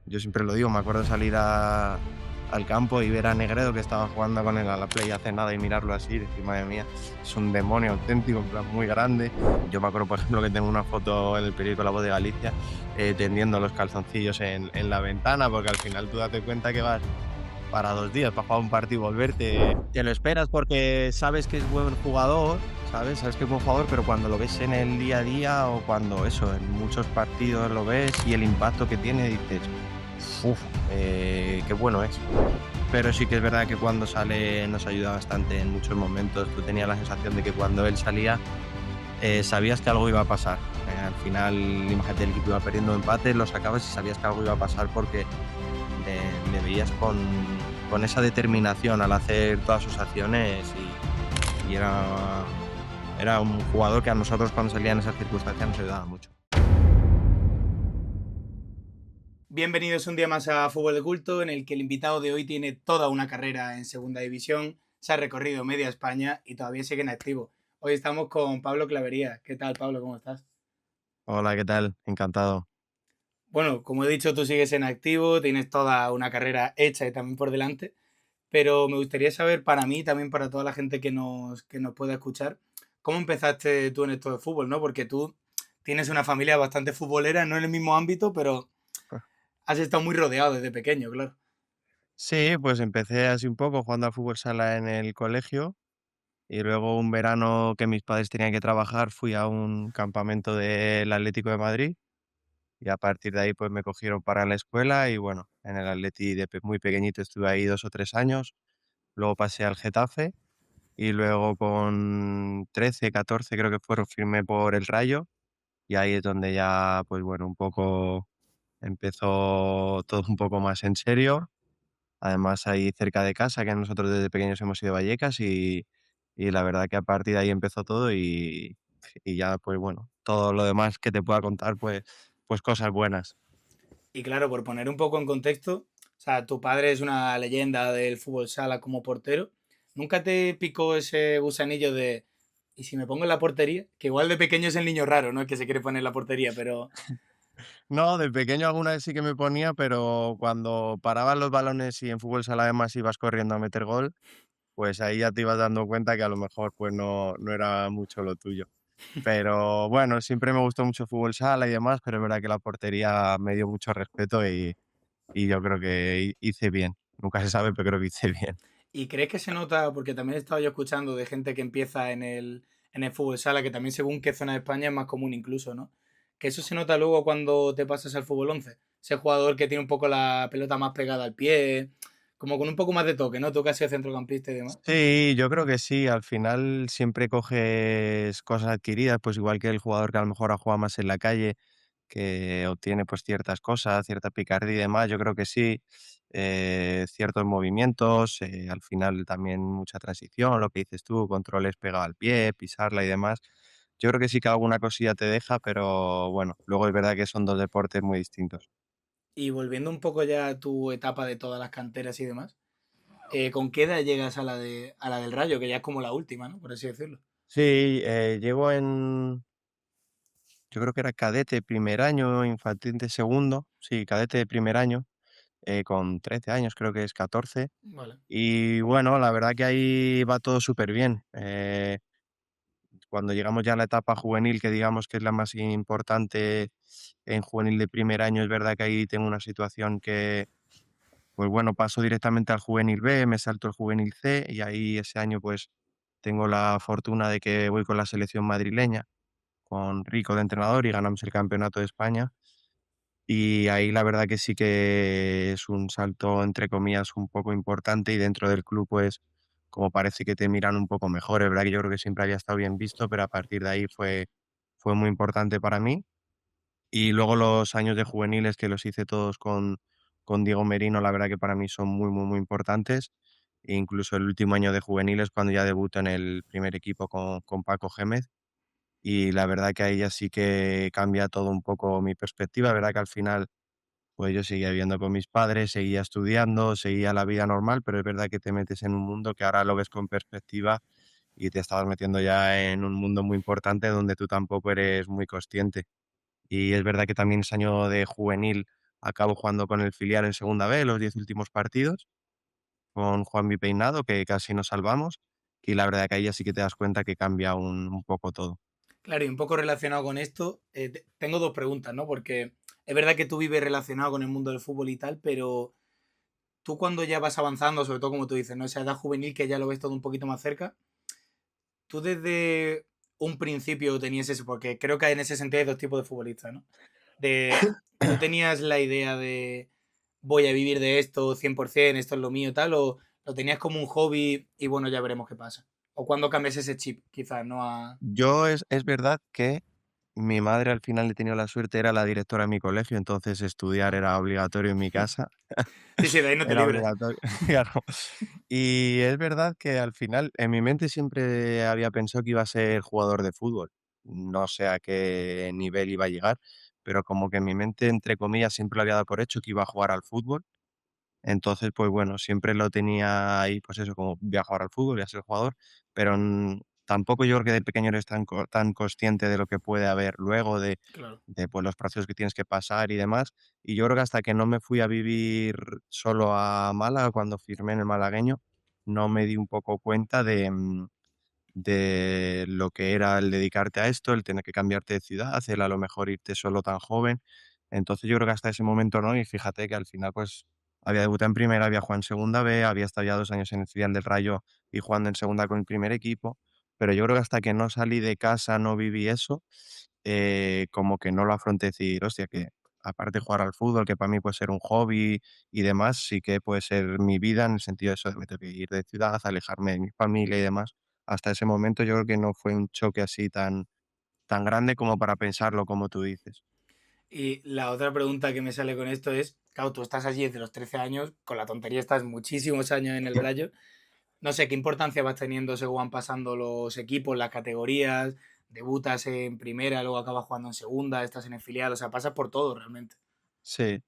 Yo siempre lo digo, me acuerdo salir al campo y ver a Negredo que estaba jugando con él a la Play hace nada y mirarlo así y decir, madre mía, es un demonio auténtico, en plan muy grande. Yo me acuerdo, por ejemplo, que tengo una foto en el periódico La Voz de Galicia tendiendo los calzoncillos en la ventana, porque al final tú date cuenta que vas para 2 días, para jugar un partido y volverte. Te lo esperas porque sabes que es buen jugador, ¿sabes? Sabes que es buen jugador, pero cuando lo ves en el día a día o cuando eso, en muchos partidos lo ves y el impacto que tiene, dices, uf, qué bueno es. Pero sí que es verdad que cuando sale nos ayuda bastante en muchos momentos. Tú tenías la sensación de que cuando él salía sabías que algo iba a pasar. Al final, imagínate, el equipo iba perdiendo empate, lo sacabas y sabías que algo iba a pasar porque le veías con esa determinación al hacer todas sus acciones y era un jugador que a nosotros cuando salían esas circunstancias nos ayudaba mucho. Bienvenidos un día más a Fútbol de Culto, en el que el invitado de hoy tiene toda una carrera en Segunda División, se ha recorrido media España y todavía sigue en activo. Hoy estamos con Pablo Clavería. ¿Qué tal, Pablo? ¿Cómo estás? Hola, ¿qué tal? Encantado. Bueno, como he dicho, tú sigues en activo, tienes toda una carrera hecha y también por delante, pero me gustaría saber para mí, también para toda la gente que nos pueda escuchar, ¿cómo empezaste tú en esto de fútbol, no? Porque tú tienes una familia bastante futbolera, no en el mismo ámbito, pero has estado muy rodeado desde pequeño, claro. Sí, pues empecé así un poco jugando al fútbol sala en el colegio y luego un verano que mis padres tenían que trabajar fui a un campamento del Atlético de Madrid y a partir de ahí pues me cogieron para la escuela y bueno, en el Atleti muy pequeñito estuve ahí 2 o 3 años, luego pasé al Getafe y luego con 13, 14 creo que fueron firmé por el Rayo y ahí es donde ya pues bueno, un poco empezó todo un poco más en serio. Además, ahí cerca de casa, que nosotros desde pequeños hemos ido a Vallecas y la verdad que a partir de ahí empezó todo y ya, pues bueno, todo lo demás que te pueda contar, pues cosas buenas. Y claro, por poner un poco en contexto, o sea, tu padre es una leyenda del fútbol sala como portero. ¿Nunca te picó ese gusanillo de, ¿y si me pongo en la portería? Que igual de pequeño es el niño raro, ¿no? El que se quiere poner en la portería, pero No, de pequeño alguna vez sí que me ponía, pero cuando paraban los balones y en fútbol sala además ibas corriendo a meter gol, pues ahí ya te ibas dando cuenta que a lo mejor pues no era mucho lo tuyo. Pero bueno, siempre me gustó mucho fútbol sala y demás, pero es verdad que la portería me dio mucho respeto y yo creo que hice bien. Nunca se sabe, pero creo que hice bien. ¿y crees que se nota? Porque también he estado yo escuchando de gente que empieza en el fútbol sala, que también según qué zona de España es más común incluso, ¿no? Que eso se nota luego cuando te pasas al fútbol 11. Ese jugador que tiene un poco la pelota más pegada al pie, como con un poco más de toque, ¿no? Tú que has sido centrocampista y demás. Sí, yo creo que sí. Al final siempre coges cosas adquiridas, pues igual que el jugador que a lo mejor ha jugado más en la calle, que obtiene pues ciertas cosas, cierta picardía y demás. Yo creo que sí. Ciertos movimientos, al final también mucha transición, lo que dices tú, controles pegado al pie, pisarla y demás. Yo creo que sí que alguna cosilla te deja, pero bueno, luego es verdad que son dos deportes muy distintos. Y volviendo un poco ya a tu etapa de todas las canteras y demás, ¿con qué edad llegas a la del Rayo, que ya es como la última, ¿no? Por así decirlo. Sí, llego yo creo que era cadete primer año, infantil de segundo, sí, cadete de primer año, con 13 años, creo que es 14. Vale. Y bueno, la verdad que ahí va todo súper bien. Cuando llegamos ya a la etapa juvenil, que digamos que es la más importante en juvenil de primer año, es verdad que ahí tengo una situación que, pues bueno, paso directamente al juvenil B, me salto el juvenil C y ahí ese año pues tengo la fortuna de que voy con la selección madrileña, con Rico de entrenador y ganamos el campeonato de España. Y ahí la verdad que sí que es un salto, entre comillas, un poco importante y dentro del club, pues, como parece que te miran un poco mejor. Es verdad que yo creo que siempre había estado bien visto, pero a partir de ahí fue muy importante para mí. Y luego los años de juveniles que los hice todos con Diego Merino, la verdad que para mí son muy, muy, muy importantes. E incluso el último año de juveniles, cuando ya debuto en el primer equipo con Paco Gémez. Y la verdad que ahí ya sí que cambia todo un poco mi perspectiva. La verdad que al final pues yo seguía viviendo con mis padres, seguía estudiando, seguía la vida normal, pero es verdad que te metes en un mundo que ahora lo ves con perspectiva y te estabas metiendo ya en un mundo muy importante donde tú tampoco eres muy consciente. Y es verdad que también ese año de juvenil acabo jugando con el filial en segunda B los 10 últimos partidos, con Juanmi Peinado, que casi nos salvamos, y la verdad que ahí ya sí que te das cuenta que cambia un poco todo. Claro, y un poco relacionado con esto, tengo dos preguntas, ¿no? Porque es verdad que tú vives relacionado con el mundo del fútbol y tal, pero tú cuando ya vas avanzando, sobre todo como tú dices, ¿no? Esa edad juvenil que ya lo ves todo un poquito más cerca, tú desde un principio tenías eso, porque creo que en ese sentido hay dos tipos de futbolistas, ¿no? De, tú tenías la idea de voy a vivir de esto 100%, esto es lo mío, tal, o lo tenías como un hobby y bueno, ya veremos qué pasa. O cuando cambias ese chip, quizás, ¿no? Yo es verdad que mi madre al final he tenido la suerte, era la directora de mi colegio, entonces estudiar Ah. era obligatorio en mi casa. Sí, sí, de ahí no te Era libras. obligatorio, claro. Y es verdad que al final en mi mente siempre había pensado que iba a ser jugador de fútbol. No sé a qué nivel iba a llegar, pero como que en mi mente, entre comillas, siempre lo había dado por hecho que iba a jugar al fútbol. Entonces, pues bueno, siempre lo tenía ahí, pues eso, como voy a jugar al fútbol, voy a ser jugador, pero tampoco yo creo que de pequeño eres tan consciente de lo que puede haber luego, Claro. de pues, los procesos que tienes que pasar y demás. Y yo creo que hasta que no me fui a vivir solo a Málaga, cuando firmé en el malagueño, no me di un poco cuenta de lo que era el dedicarte a esto, el tener que cambiarte de ciudad, el a lo mejor irte solo tan joven. Entonces, yo creo que hasta ese momento no, y fíjate que al final, pues, había debutado en primera, había jugado en segunda B, había estado ya 2 años en el filial del Rayo y jugando en segunda con el primer equipo, pero yo creo que hasta que no salí de casa, no viví eso, como que no lo afronté, decir: "Hostia, que aparte de jugar al fútbol, que para mí puede ser un hobby y demás, sí que puede ser mi vida", en el sentido de eso, de me tengo que ir de ciudad, alejarme de mi familia y demás. Hasta ese momento yo creo que no fue un choque así tan grande como para pensarlo, como tú dices. Y la otra pregunta que me sale con esto es, claro, tú estás allí desde los 13 años, con la tontería estás muchísimos años en el Rayo. No sé, ¿qué importancia vas teniendo según van pasando los equipos, las categorías? Debutas en primera, luego acabas jugando en segunda, estás en el filial, o sea, pasas por todo realmente. Sí.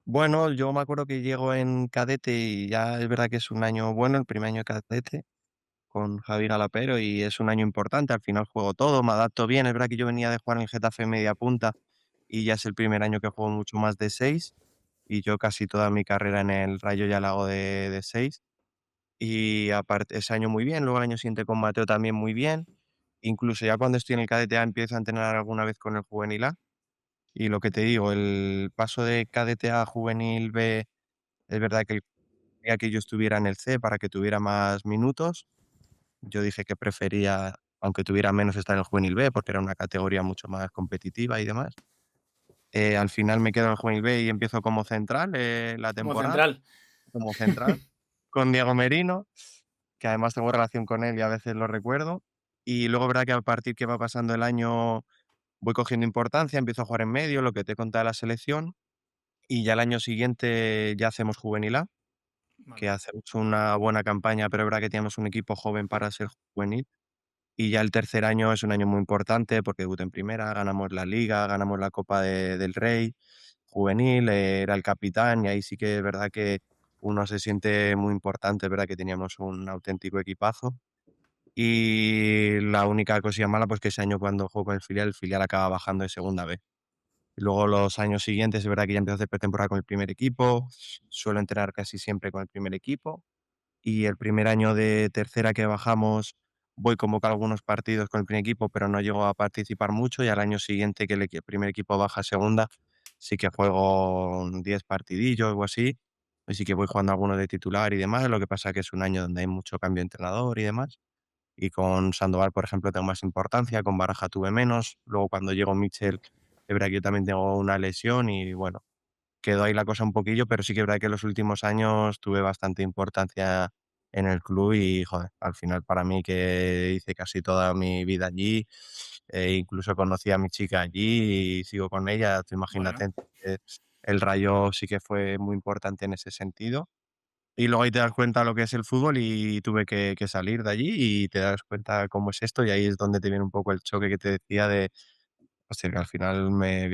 Bueno, yo me acuerdo que llego en cadete y ya es verdad que es un año bueno, el primer año de cadete con Javier Alapero y es un año importante, al final juego todo, me adapto bien, es verdad que yo venía de jugar en el Getafe media punta y ya es el primer año que juego mucho más de 6 y yo casi toda mi carrera en el Rayo ya la hago de 6 y aparte ese año muy bien, luego el año siguiente con Mateo también muy bien, incluso ya cuando estoy en el cadete A empiezo a entrenar alguna vez con el juvenil A y lo que te digo, el paso de cadete A a juvenil B es verdad que quería que yo estuviera en el C para que tuviera más minutos. Yo dije que prefería, aunque tuviera menos, estar en el juvenil B, porque era una categoría mucho más competitiva y demás. Al final me quedo en el juvenil B y empiezo como central, la Como temporada, central. como central, con Diego Merino, que además tengo relación con él y a veces lo recuerdo. Y luego, verdad que a partir que va pasando el año voy cogiendo importancia, empiezo a jugar en medio, lo que te he contado de la selección, y ya el año siguiente ya hacemos juvenil A, Vale, que hacemos una buena campaña, pero es verdad que teníamos un equipo joven para ser juvenil. Y ya el tercer año es un año muy importante porque debuté en primera, ganamos la liga, ganamos la Copa del Rey juvenil, era el capitán y ahí sí que es verdad que uno se siente muy importante, es verdad que teníamos un auténtico equipazo. Y la única cosilla mala, pues que ese año cuando juego con el filial acaba bajando de segunda B. Luego los años siguientes es verdad que ya empiezo a hacer pretemporada con el primer equipo, suelo entrenar casi siempre con el primer equipo y el primer año de tercera que bajamos voy convocado a algunos partidos con el primer equipo, pero no llego a participar mucho y al año siguiente que el primer equipo baja a segunda, sí que juego 10 partidillos o así, y sí que voy jugando algunos de titular y demás, lo que pasa que es un año donde hay mucho cambio de entrenador y demás, y con Sandoval, por ejemplo, tengo más importancia, con Baraja tuve menos, luego cuando llegó Mitchell, es verdad que yo también tengo una lesión y bueno, quedó ahí la cosa un poquillo, pero sí que es verdad que en los últimos años tuve bastante importancia en el club y, joder, al final para mí que hice casi toda mi vida allí, incluso conocí a mi chica allí y sigo con ella, tú imagínate, bueno. el Rayo sí que fue muy importante en ese sentido. Y luego ahí te das cuenta lo que es el fútbol y tuve que salir de allí y te das cuenta cómo es esto y ahí es donde te viene un poco el choque que te decía de hostia, que al final me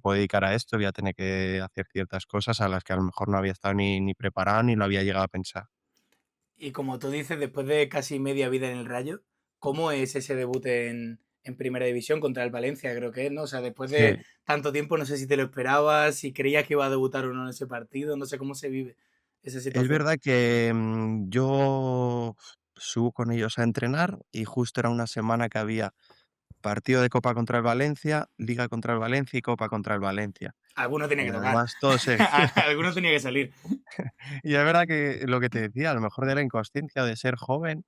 puedo dedicar a esto, voy a tener que hacer ciertas cosas a las que a lo mejor no había estado ni preparado ni lo había llegado a pensar. Y como tú dices, después de casi media vida en el Rayo, ¿cómo es ese debut en primera división contra el Valencia, creo que es, ¿no? O sea, después Sí. de tanto tiempo, no sé si te lo esperabas, si creías que iba a debutar o no en ese partido, no sé cómo se vive esa Es situación. verdad que, yo subo con ellos a entrenar y justo era una semana que había partido de Copa contra el Valencia, Liga contra el Valencia y Copa contra el Valencia. Alguno tenía Y que tocar, además todo seguido. alguno tenía que salir. Y es verdad que lo que te decía, a lo mejor de la inconsciencia de ser joven,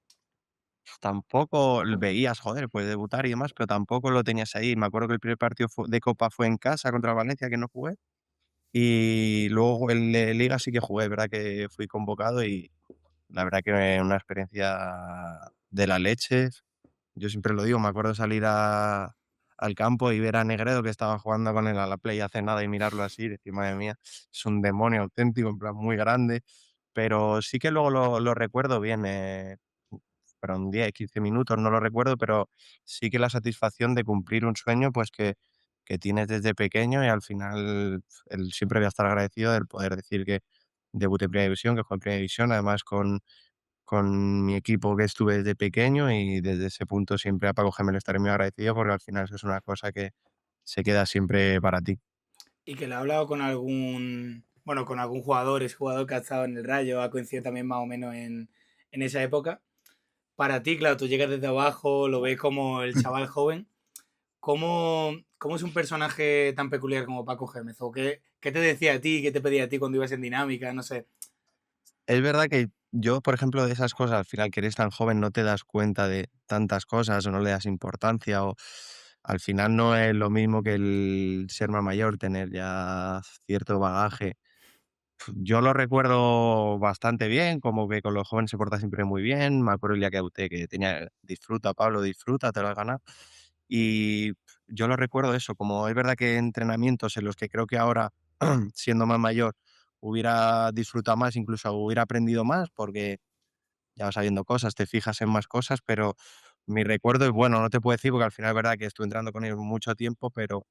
tampoco veías, joder, puede debutar y demás, pero tampoco lo tenías ahí. Me acuerdo que el primer partido de Copa fue en casa contra el Valencia, que no jugué, y luego el de Liga sí que jugué, es verdad que fui convocado y la verdad que una experiencia de la leche. Yo siempre lo digo, me acuerdo salir al campo y ver a Negredo que estaba jugando con él a la Play hace nada y mirarlo así y decir: "Madre mía, es un demonio auténtico", en plan muy grande. Pero sí que luego lo recuerdo bien, fueron 10, 15 minutos, no lo recuerdo, pero sí que la satisfacción de cumplir un sueño, pues que tienes desde pequeño y al final el siempre voy a estar agradecido del poder decir que debuté en Primera División, que jugué en Primera División, además con mi equipo que estuve desde pequeño y desde ese punto siempre a Paco Gemelo estaré muy agradecido porque al final eso es una cosa que se queda siempre para ti. Y que lo he hablado con algún, bueno, con algún jugador, es jugador que ha estado en el Rayo, ha coincidido también más o menos en esa época. Para ti, claro, tú llegas desde abajo, lo ves como el chaval joven. ¿Cómo es un personaje tan peculiar como Paco Gémez? ¿O qué te decía a ti, qué te pedía a ti cuando ibas en dinámica? No sé. Es verdad que yo, por ejemplo, de esas cosas, al final que eres tan joven no te das cuenta de tantas cosas o no le das importancia o al final no es lo mismo que el ser más mayor, tener ya cierto bagaje. Yo lo recuerdo bastante bien, como que con los jóvenes se porta siempre muy bien. Me acuerdo el día que debuté que tenía: "Disfruta, Pablo, disfruta, te lo has ganado". Y yo lo recuerdo eso, como es verdad que entrenamientos en los que creo que ahora, siendo más mayor, hubiera disfrutado más, incluso hubiera aprendido más, porque ya vas sabiendo cosas, te fijas en más cosas, pero mi recuerdo es bueno, no te puedo decir, porque al final es verdad que estuve entrando con ellos mucho tiempo, pero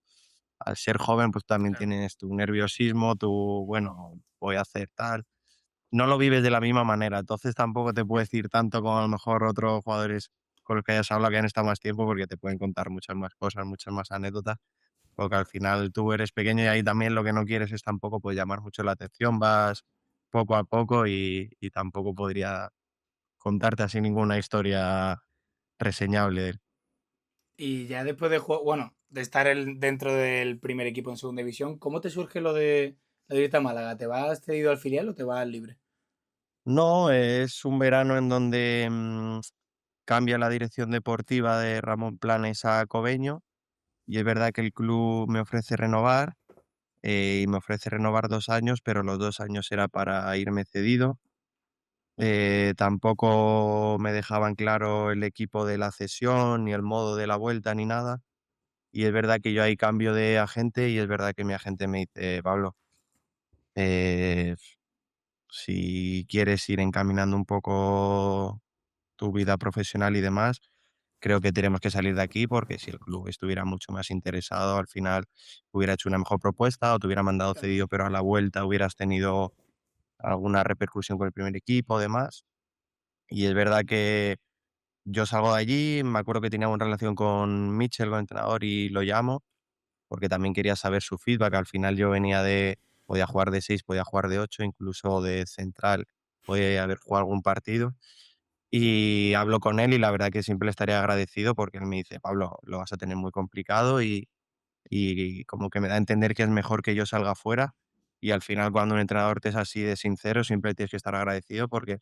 al ser joven, pues también Claro. tienes tu nerviosismo, tu, bueno, voy a hacer tal. No lo vives de la misma manera, entonces tampoco te puedo decir tanto como a lo mejor otros jugadores con los que hayas hablado que han estado más tiempo, porque te pueden contar muchas más cosas, muchas más anécdotas, porque al final tú eres pequeño y ahí también lo que no quieres es tampoco pues llamar mucho la atención, vas poco a poco y tampoco podría contarte así ninguna historia reseñable de él. Y ya después de bueno, de estar dentro del primer equipo en segunda división, ¿cómo te surge lo de irte a Málaga? ¿Te vas cedido al filial o te vas libre? No, es un verano en donde cambia la dirección deportiva de Ramón Planes a Cobeño y es verdad que el club me ofrece renovar y me ofrece renovar 2 años, pero los 2 años era para irme cedido. Tampoco me dejaban claro el equipo de la cesión, ni el modo de la vuelta, ni nada. Y es verdad que yo ahí cambio de agente y es verdad que mi agente me dice: "Pablo, eh, si quieres ir encaminando un poco tu vida profesional y demás, creo que tenemos que salir de aquí porque si el club estuviera mucho más interesado, al final hubiera hecho una mejor propuesta o te hubiera mandado Claro. cedido, pero a la vuelta hubieras tenido alguna repercusión con el primer equipo o demás". Y es verdad que yo salgo de allí, me acuerdo que tenía buena relación con Mitchell, con el entrenador, y lo llamo porque también quería saber su feedback. Al final yo venía podía jugar de 6, podía jugar de 8, incluso de central, podía haber jugado algún partido. Y hablo con él y la verdad que siempre le estaré agradecido porque él me dice: "Pablo, lo vas a tener muy complicado", y como que me da a entender que es mejor que yo salga fuera. Y al final, cuando un entrenador te es así de sincero, siempre tienes que estar agradecido porque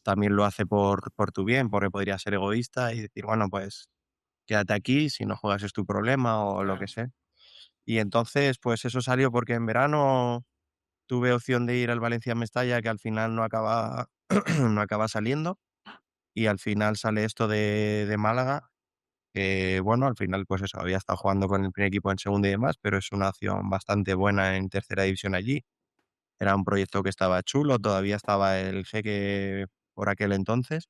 también lo hace por tu bien, porque podría ser egoísta y decir: "Bueno, pues quédate aquí, si no juegas es tu problema", o lo que Claro. sea. Y entonces, pues eso salió porque en verano tuve opción de ir al Valencia Mestalla, que al final no acaba no acaba saliendo, y al final sale esto de Málaga, que bueno, al final, pues eso, había estado jugando con el primer equipo en segunda y demás, pero es una opción bastante buena en tercera división allí. Era un proyecto que estaba chulo, todavía estaba el jeque por aquel entonces,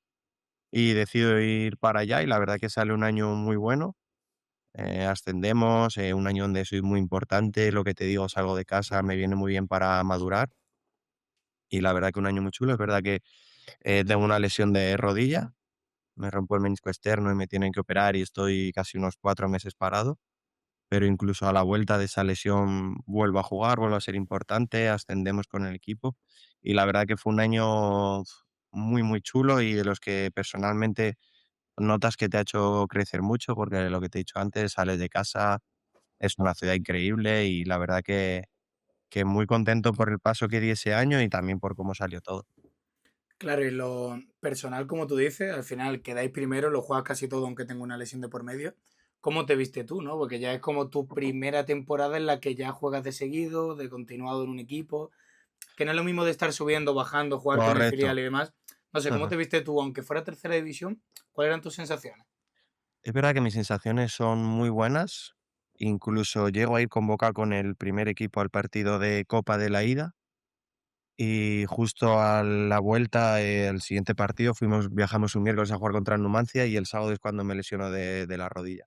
y decido ir para allá, y la verdad que sale un año muy bueno. Ascendemos, un año donde soy muy importante, lo que te digo, salgo de casa, me viene muy bien para madurar, y la verdad que un año muy chulo. Es verdad que tengo una lesión de rodilla, me rompo el menisco externo y me tienen que operar y estoy casi unos 4 meses parado, pero incluso a la vuelta de esa lesión vuelvo a jugar, vuelvo a ser importante, ascendemos con el equipo y la verdad que fue un año muy, muy chulo y de los que personalmente notas que te ha hecho crecer mucho, porque lo que te he dicho antes, sales de casa, es una ciudad increíble y la verdad que muy contento por el paso que di ese año y también por cómo salió todo. Claro, y lo personal, como tú dices, al final quedáis primero, lo juegas casi todo aunque tenga una lesión de por medio. ¿Cómo te viste tú, no? Porque ya es como tu primera temporada en la que ya juegas de seguido, de continuado en un equipo, que no es lo mismo de estar subiendo, bajando, jugar con el Correcto. filial y demás. No sé, ¿cómo te viste tú, aunque fuera tercera división? ¿Cuáles eran tus sensaciones? Es verdad que mis sensaciones son muy buenas, incluso llego a ir convocado con el primer equipo al partido de Copa de la ida y justo a la vuelta, al siguiente partido viajamos un miércoles a jugar contra el Numancia y el sábado es cuando me lesiono de la rodilla.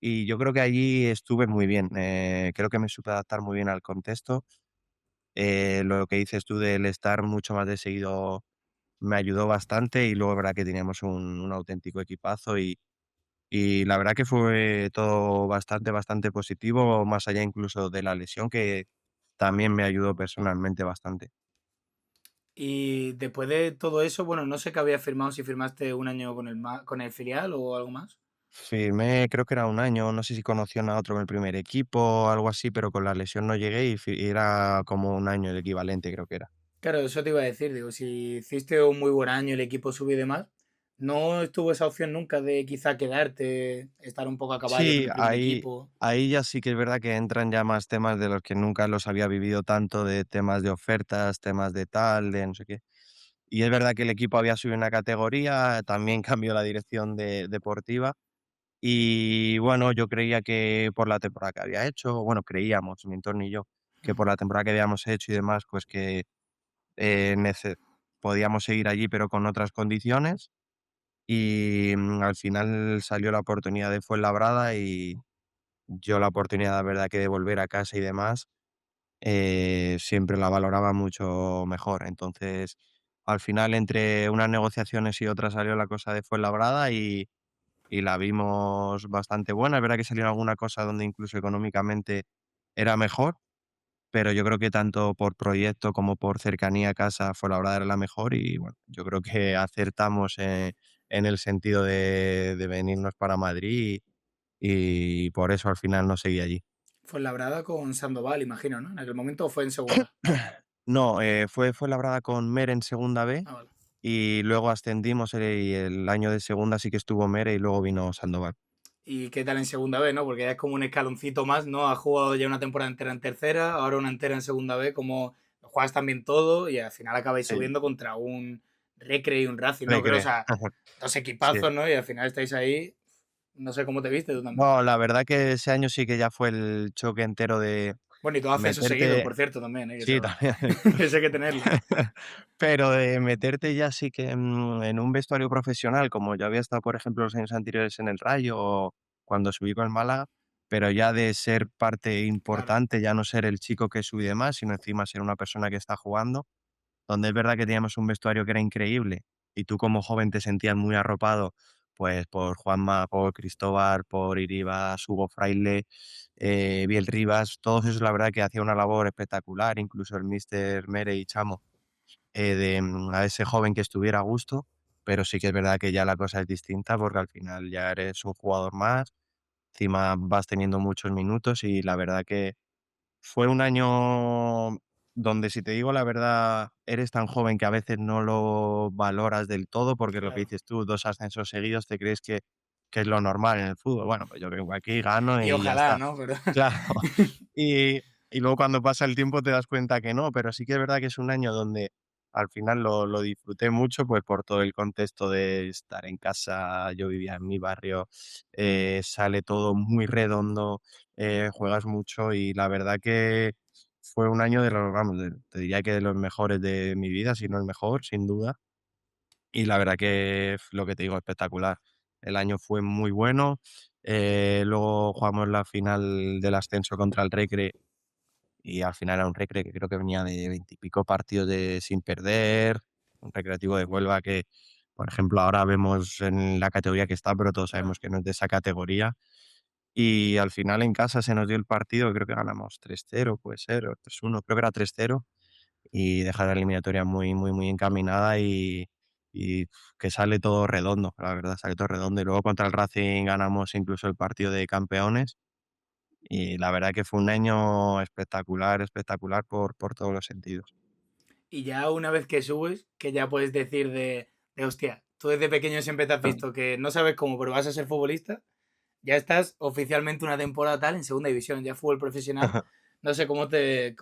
Y yo creo que allí estuve muy bien, creo que me supe adaptar muy bien al contexto. Lo que dices tú del estar mucho más de seguido me ayudó bastante y luego es verdad que teníamos un auténtico equipazo y la verdad que fue todo bastante, bastante positivo, más allá incluso de la lesión, que también me ayudó personalmente bastante. Y después de todo eso, bueno, no sé qué habías firmado, si firmaste un año con con el filial o algo más. Firmé, creo que era un año, no sé si conocían a otro en el primer equipo o algo así, pero con la lesión no llegué y era como un año el equivalente, creo que era. Claro, eso te iba a decir, digo, si hiciste un muy buen año, el equipo sube y demás, ¿no estuvo esa opción nunca de quizá quedarte, estar un poco a caballo con Sí, el primer ahí equipo? ahí ya sí que es verdad que entran ya más temas de los que nunca los había vivido tanto, de temas de ofertas, temas de tal, de no sé qué. Y es verdad que el equipo había subido una categoría, también cambió la dirección deportiva y bueno, yo creía que por la temporada que había hecho, bueno, creíamos, mi entorno y yo, que por la temporada que habíamos hecho y demás, pues que, nece podíamos seguir allí, pero con otras condiciones. Y, al final salió la oportunidad de Fuenlabrada y yo la oportunidad, la verdad, que de volver a casa y demás, siempre la valoraba mucho mejor. Entonces, al final, entre unas negociaciones y otras salió la cosa de Fuenlabrada y la vimos bastante buena. Es verdad que salió alguna cosa donde incluso económicamente era mejor, pero yo creo que tanto por proyecto como por cercanía a casa Fuenlabrada era la mejor y bueno, yo creo que acertamos, en el sentido de venirnos para Madrid y por eso al final no seguí allí. Fue labrada con Sandoval, imagino, ¿no? En aquel momento fue en segunda. No, fue labrada con Mer en segunda B Ah, vale. y luego ascendimos, y el año de segunda sí que estuvo Mere y luego vino Sandoval. ¿Y qué tal en segunda B, no? Porque ya es como un escaloncito más, ¿no? Has jugado ya una temporada entera en tercera, ahora una entera en segunda B, como juegas también todo y al final acabáis Sí, subiendo contra un Recre y un Racing, ¿no? Creo, o recre sea, dos sí. equipazos, ¿no? Y al final estáis ahí. No sé cómo te viste tú también. No, la verdad que ese año sí que ya fue el choque entero de Bueno, y todo acceso seguido, meterte por cierto, también, que sí, eso, también. eso hay que tenerlo. Pero de meterte ya sí que, en un vestuario profesional, como yo había estado, por ejemplo, los años anteriores en el Rayo o cuando subí con el Málaga, pero ya de ser parte Claro, importante, ya no ser el chico que sube y demás, sino encima ser una persona que está jugando, donde es verdad que teníamos un vestuario que era increíble y tú como joven te sentías muy arropado, pues por Juanma, por Cristóbal, por Iribas, Hugo Fraile, Biel Rivas, todos esos la verdad que hacía una labor espectacular, incluso el míster Mere y Chamo, a ese joven que estuviera a gusto, pero sí que es verdad que ya la cosa es distinta porque al final ya eres un jugador más, encima vas teniendo muchos minutos y la verdad que fue un año donde, si te digo la verdad, eres tan joven que a veces no lo valoras del todo, porque lo que claro. dices tú, 2 ascensos seguidos, te crees que es lo normal en el fútbol. Bueno, pues yo vengo aquí, gano Y y ya ojalá, está. ¿no? Pero Claro. Y y luego cuando pasa el tiempo te das cuenta que no, pero sí que es verdad que es un año donde al final lo disfruté mucho, pues, por todo el contexto de estar en casa, yo vivía en mi barrio, sale todo muy redondo, juegas mucho y la verdad que fue un año de los vamos, te diría que de los mejores de mi vida, si no el mejor, sin duda. Y la verdad que lo que te digo, espectacular. El año fue muy bueno, luego jugamos la final del ascenso contra el Recre y al final era un Recre que creo que venía de 20 y pico partidos sin perder, un Recreativo de Huelva que Por ejemplo, ahora vemos en la categoría que está, pero todos Claro. sabemos que no es de esa categoría. Y al final en casa se nos dio el partido, creo que ganamos 3-0, puede ser, o 3-1, creo que era 3-0, y deja la eliminatoria muy, muy, muy encaminada y que sale todo redondo, la verdad, sale todo redondo. Y luego contra el Racing ganamos incluso el partido de campeones y la verdad que fue un año espectacular, espectacular por todos los sentidos. Y ya una vez que subes, que ya puedes decir de hostia, tú desde pequeño siempre te has visto que no sabes cómo, pero vas a ser futbolista, ya estás oficialmente una temporada tal en segunda división, ya fútbol profesional. No sé cómo te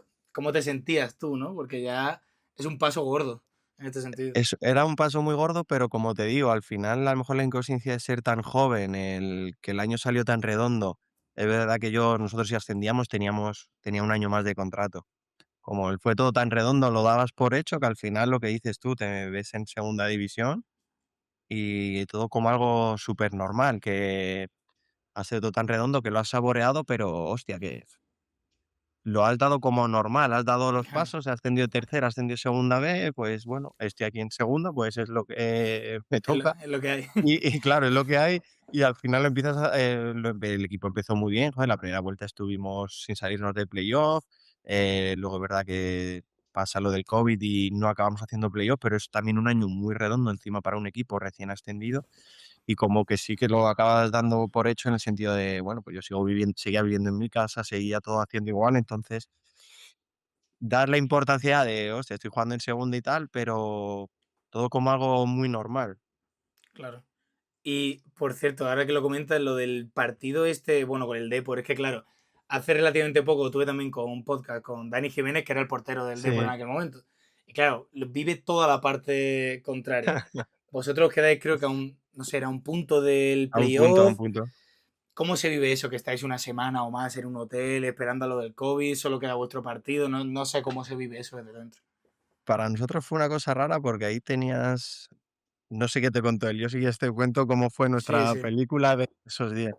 sentías tú, ¿no? Porque ya es un paso gordo en este sentido. Era un paso muy gordo, pero como te digo, al final a lo mejor la inconsciencia de ser tan joven, el que el año salió tan redondo, es verdad que nosotros si ascendíamos tenía un año más de contrato. Como fue todo tan redondo, lo dabas por hecho que al final lo que dices tú, te ves en segunda división y todo como algo súper normal, que ha sido todo tan redondo que lo has saboreado, pero hostia, que lo has dado como normal, has dado los Claro, pasos, has ascendido tercera, has ascendido segunda B, pues bueno, estoy aquí en segunda, pues es lo que me toca. es lo que hay. Y claro, es lo que hay, y al final empiezas el equipo empezó muy bien, joder, la primera vuelta estuvimos sin salirnos de playoff, luego es verdad que pasa lo del COVID y no acabamos haciendo playoff, pero es también un año muy redondo encima para un equipo recién ascendido, y como que sí que lo acabas dando por hecho en el sentido de, bueno, pues yo seguía viviendo en mi casa, seguía todo haciendo igual, entonces dar la importancia de, hostia, estoy jugando en segunda y tal, pero todo como algo muy normal. Claro. Y por cierto, ahora que lo comentas, lo del partido este, bueno, con el Depor, es que claro, hace relativamente poco tuve también con un podcast con Dani Jiménez, que era el portero del Depor en Sí. aquel momento. Y claro, vive toda la parte contraria. Vosotros quedáis, creo que a un, no sé, era un punto del A un punto, a un playoff. punto. ¿Cómo se vive eso? Que estáis una semana o más en un hotel esperando a lo del COVID, solo queda vuestro partido. No, no sé cómo se vive eso desde dentro. Para nosotros fue una cosa rara porque ahí tenías no sé qué te contó él, yo sí que te cuento cómo fue Sí, nuestra sí. película de esos días.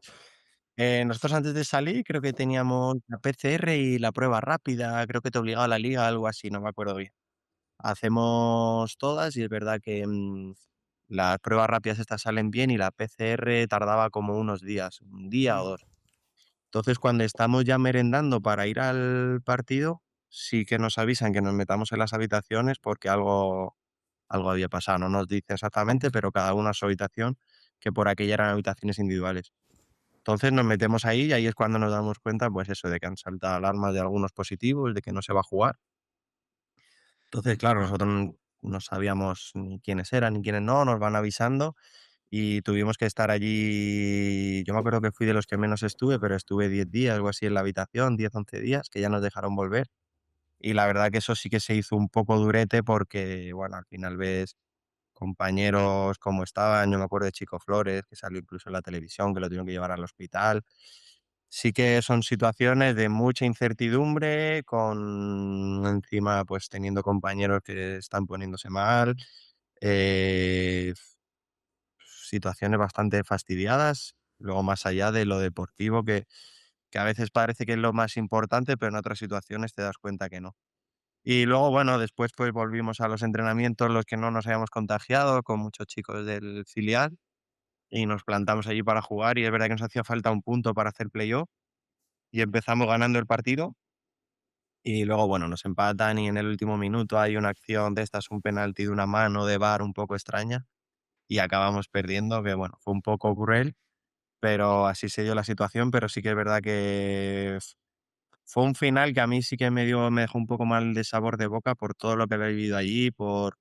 Nosotros antes de salir creo que teníamos la PCR y la prueba rápida, creo que te obligaba la liga, algo así, no me acuerdo bien. Hacemos todas y es verdad que, las pruebas rápidas estas salen bien y la PCR tardaba como unos días, un día o Mm, 2. Entonces, cuando estamos ya merendando para ir al partido, sí que nos avisan que nos metamos en las habitaciones porque algo había pasado. No nos dice exactamente, pero cada uno a su habitación, que por aquella eran habitaciones individuales. Entonces nos metemos ahí y ahí es cuando nos damos cuenta, pues eso, de que han saltado alarmas de algunos positivos, de que no se va a jugar. Entonces, claro, nosotros no sabíamos ni quiénes eran ni quiénes no, nos van avisando y tuvimos que estar allí. Yo me acuerdo que fui de los que menos estuve, pero estuve 10 días, algo así en la habitación, 10 11 días, que ya nos dejaron volver. Y la verdad que eso sí que se hizo un poco durete porque, bueno, al final ves compañeros como estaban, yo me acuerdo de Chico Flores, que salió incluso en la televisión, que lo tuvieron que llevar al hospital. Sí que son situaciones de mucha incertidumbre, con encima pues teniendo compañeros que están poniéndose mal, eh, situaciones bastante fastidiadas, luego más allá de lo deportivo que a veces parece que es lo más importante, pero en otras situaciones te das cuenta que no. Y luego, bueno, después pues volvimos a los entrenamientos, los que no nos habíamos contagiado, con muchos chicos del filial, y nos plantamos allí para jugar, y es verdad que nos hacía falta un punto para hacer playoff, y empezamos ganando el partido, y luego, bueno, nos empatan y en el último minuto hay una acción de estas, un penalti de una mano de VAR un poco extraña, y acabamos perdiendo, que bueno, fue un poco cruel, pero así se dio la situación, pero sí que es verdad que fue un final que a mí sí que me dejó un poco mal de sabor de boca por todo lo que había vivido allí, por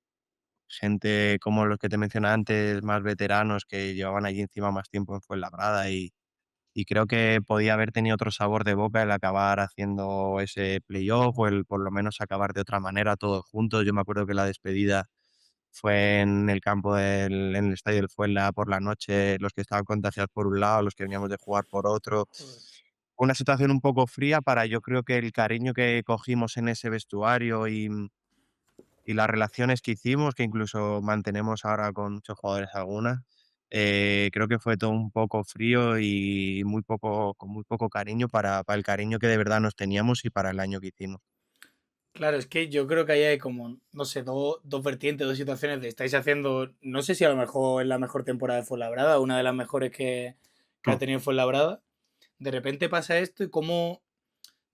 gente como los que te mencionaba antes, más veteranos que llevaban allí encima más tiempo en Fuenlabrada y creo que podía haber tenido otro sabor de boca el acabar haciendo ese playoff o el por lo menos acabar de otra manera todos juntos. Yo me acuerdo que la despedida fue en el campo en el estadio del Fuenla por la noche, los que estaban contagiados por un lado, los que veníamos de jugar por otro. joder. Una situación un poco fría para yo creo que el cariño que cogimos en ese vestuario y las relaciones que hicimos, que incluso mantenemos ahora con muchos jugadores algunas, creo que fue todo un poco frío y muy poco, con muy poco cariño para el cariño que de verdad nos teníamos y para el año que hicimos. Claro, es que yo creo que ahí hay como, no sé, dos vertientes, dos situaciones de estáis haciendo, no sé si a lo mejor es la mejor temporada de Fuenlabrada, una de las mejores que ha Mm. tenido Fuenlabrada. De repente pasa esto y cómo,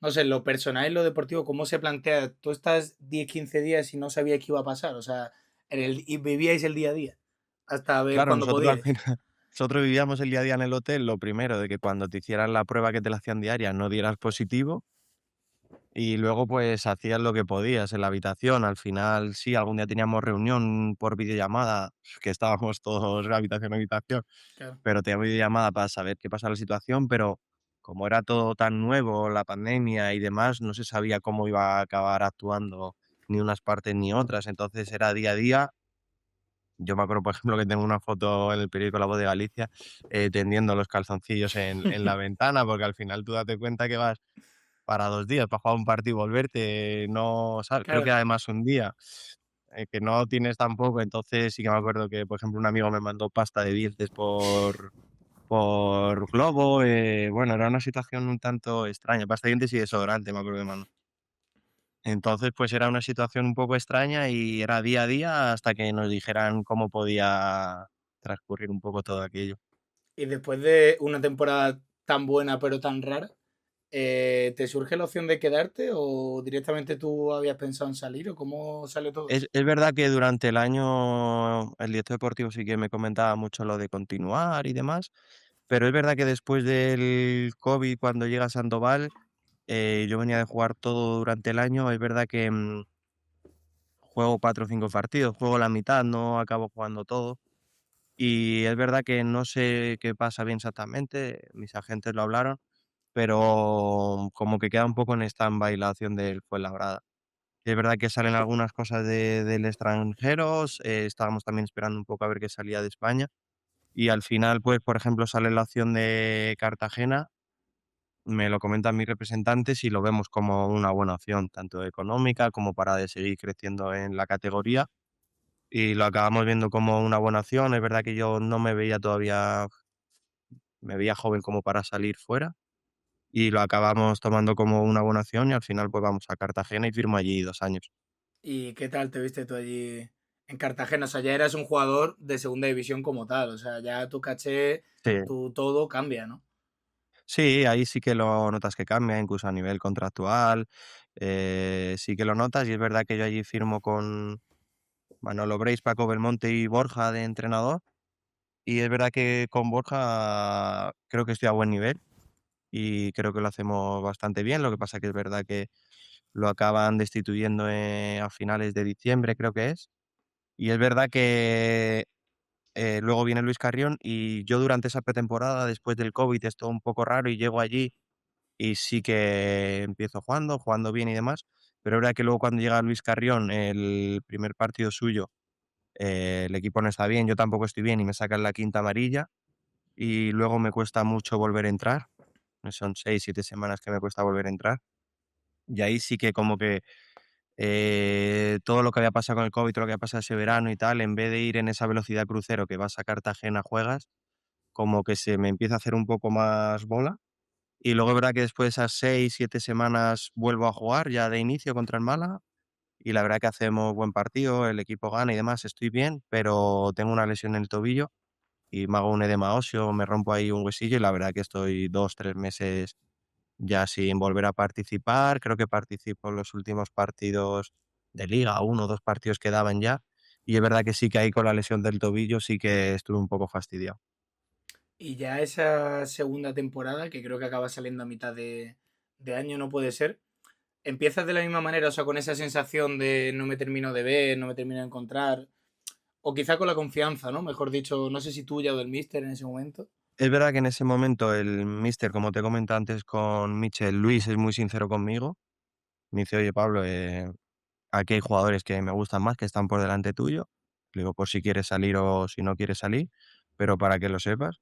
no sé, lo personal y lo deportivo, cómo se plantea. Tú estás 10 15 días y no sabías qué iba a pasar, o sea, y vivíais el día a día hasta ver Claro, cuándo nosotros al podíais. final nosotros vivíamos el día a día en el hotel, lo primero, de que cuando te hicieran la prueba que te la hacían diaria no dieras positivo, y luego, pues, hacías lo que podías en la habitación. Al final, sí, algún día teníamos reunión por videollamada, que estábamos todos de habitación a habitación, Claro. pero teníamos videollamada para saber qué pasa la situación, pero como era todo tan nuevo, la pandemia y demás, no se sabía cómo iba a acabar actuando ni unas partes ni otras. Entonces era día a día. Yo me acuerdo, por ejemplo, que tengo una foto en el periódico La Voz de Galicia, tendiendo los calzoncillos en la ventana, porque al final tú date cuenta que vas para 2 días, para jugar un partido y volverte, no, ¿sabes? Creo que Claro. además un día, que no tienes tampoco, entonces sí que me acuerdo que, por ejemplo, un amigo me mandó pasta de dientes por Globo, bueno, era una situación un tanto extraña, pasta de dientes y desodorante, me acuerdo que mandó. Entonces, pues era una situación un poco extraña y era día a día hasta que nos dijeran cómo podía transcurrir un poco todo aquello. Y después de una temporada tan buena pero tan rara, ¿te surge la opción de quedarte o directamente tú habías pensado en salir o cómo sale todo eso? Es verdad que durante el año el director deportivo sí que me comentaba mucho lo de continuar y demás, pero es verdad que después del COVID, cuando llega a Sandoval, yo venía de jugar todo durante el año. Es verdad que, juego 4 o 5 partidos, juego la mitad, no acabo jugando todo. Y es verdad que no sé qué pasa bien exactamente, mis agentes lo hablaron, pero como que queda un poco en stand-by la opción del Fuenlabrada. Es verdad que salen algunas cosas del extranjeros, estábamos también esperando un poco a ver qué salía de España, y al final, pues, por ejemplo, sale la opción de Cartagena, me lo comentan mis representantes y lo vemos como una buena opción, tanto económica como para de seguir creciendo en la categoría, y lo acabamos viendo como una buena opción. Es verdad que yo no me veía todavía, me veía joven como para salir fuera, y lo acabamos tomando como una buena opción y al final, pues, vamos a Cartagena y firmo allí 2 años. ¿Y qué tal te viste tú allí en Cartagena? O sea, ya eras un jugador de segunda división como tal, o sea, ya tu caché, Sí. tu todo cambia, ¿no? Sí, ahí sí que lo notas que cambia, incluso a nivel contractual, sí que lo notas, y es verdad que yo allí firmo con Manolo Breis, Paco Belmonte y Borja de entrenador, y es verdad que con Borja creo que estoy a buen nivel y creo que lo hacemos bastante bien. Lo que pasa que es verdad que lo acaban destituyendo, a finales de diciembre, creo que es, y es verdad que, luego viene Luis Carrión, y yo durante esa pretemporada, después del COVID, es todo un poco raro y llego allí. Y sí que empiezo jugando bien y demás, pero es verdad que luego cuando llega Luis Carrión, el primer partido suyo, el equipo no está bien, yo tampoco estoy bien y me sacan la quinta amarilla, y luego me cuesta mucho volver a entrar, son 6 7 semanas que me cuesta volver a entrar, y ahí sí que como que, todo lo que había pasado con el COVID, todo lo que había pasado ese verano y tal, en vez de ir en esa velocidad crucero que vas a Cartagena, juegas, como que se me empieza a hacer un poco más bola. Y luego es verdad que después de esas 6 7 semanas vuelvo a jugar ya de inicio contra el Málaga, y la verdad que hacemos buen partido, el equipo gana y demás, estoy bien, pero tengo una lesión en el tobillo y me hago un edema óseo, me rompo ahí un huesillo y la verdad que estoy 2 3 meses ya sin volver a participar. Creo que participo en los últimos partidos de liga, uno o 2 partidos quedaban ya, y es verdad que sí que ahí con la lesión del tobillo sí que estuve un poco fastidiado. Y ya esa segunda temporada, que creo que acaba saliendo a mitad de año, no puede ser. ¿Empiezas de la misma manera, o sea, con esa sensación de no me termino de ver, no me termino de encontrar? O quizá con la confianza, ¿no? Mejor dicho, no sé si tuya o del míster en ese momento. Es verdad que en ese momento el míster, como te comenté antes con Michel, Luis es muy sincero conmigo. Me dice: "Oye, Pablo, aquí hay jugadores que me gustan más, que están por delante tuyo". Le digo: "Por si quieres salir o si no quieres salir, pero para que lo sepas".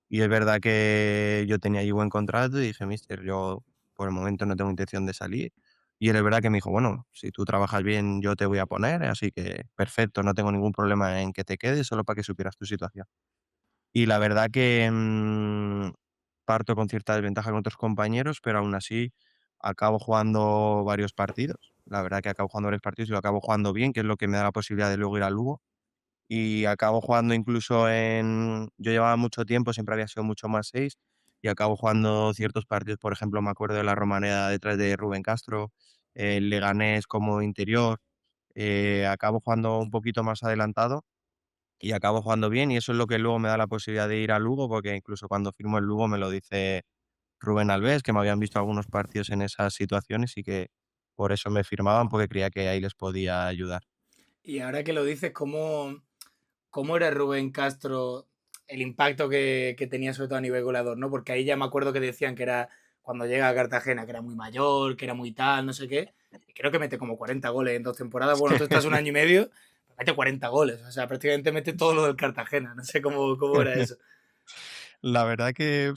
Y es verdad que yo tenía ahí buen contrato y dije: "Míster, yo por el momento no tengo intención de salir". Y él es verdad que me dijo: "Bueno, si tú trabajas bien, yo te voy a poner, así que perfecto, no tengo ningún problema en que te quedes, solo para que supieras tu situación". Y la verdad que, parto con cierta desventaja con otros compañeros, pero aún así acabo jugando varios partidos. La verdad que acabo jugando varios partidos y lo acabo jugando bien, que es lo que me da la posibilidad de luego ir al Lugo. Y acabo jugando incluso en yo llevaba mucho tiempo, siempre había sido mucho más 6 y acabo jugando ciertos partidos, por ejemplo, me acuerdo de la Romareda detrás de Rubén Castro, el Leganés como interior, acabo jugando un poquito más adelantado y acabo jugando bien, y eso es lo que luego me da la posibilidad de ir a Lugo, porque incluso cuando firmo el Lugo me lo dice Rubén Albés, que me habían visto algunos partidos en esas situaciones y que por eso me firmaban, porque creía que ahí les podía ayudar. Y ahora que lo dices, ¿cómo era Rubén Castro, el impacto que tenía sobre todo a nivel goleador, ¿no? Porque ahí ya me acuerdo que decían que era cuando llega a Cartagena, que era muy mayor, que era muy tal, no sé qué. Y creo que mete como 40 goles en 2 temporadas. Bueno, tú estás un año y medio, mete 40 goles. O sea, prácticamente mete todo lo del Cartagena. No sé cómo era eso. La verdad que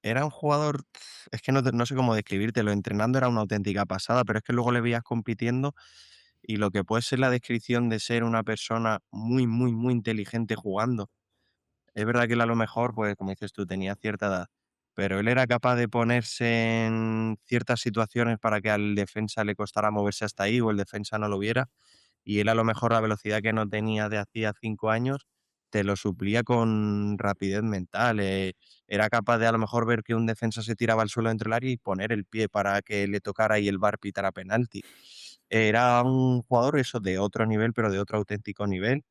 era un jugador, es que no sé cómo describírtelo, entrenando era una auténtica pasada, pero es que luego le veías compitiendo y lo que puede ser la descripción de ser una persona muy, muy, muy inteligente jugando. Es verdad que él a lo mejor, pues como dices tú, tenía cierta edad, pero él era capaz de ponerse en ciertas situaciones para que al defensa le costara moverse hasta ahí o el defensa no lo viera, y él a lo mejor la velocidad que no tenía de hacía 5 años te lo suplía con rapidez mental. Era capaz de a lo mejor ver que un defensa se tiraba al suelo dentro del área y poner el pie para que le tocara y el VAR pitara penalti. Era un jugador eso de otro nivel, pero de otro auténtico nivel.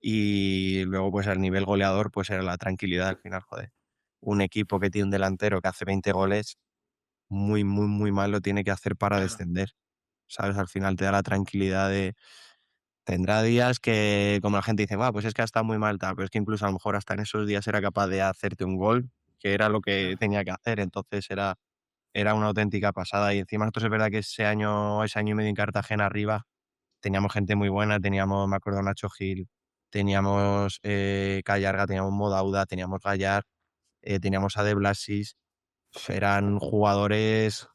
Y luego, pues, al nivel goleador, pues, era la tranquilidad al final, joder. Un equipo que tiene un delantero que hace 20 goles, muy, muy, muy mal lo tiene que hacer para Claro. descender, ¿sabes? Al final te da la tranquilidad de tendrá días que, como la gente dice: "Buah, pues es que ha estado muy mal", tal, pero es que incluso a lo mejor hasta en esos días era capaz de hacerte un gol, que era lo que Claro. tenía que hacer. Entonces era una auténtica pasada. Y encima nosotros es verdad que ese año y medio en Cartagena arriba teníamos gente muy buena, teníamos, me acuerdo, Nacho Gil, teníamos, Callarga, teníamos Modauda, teníamos Gallar, teníamos a De Blasis, eran jugadores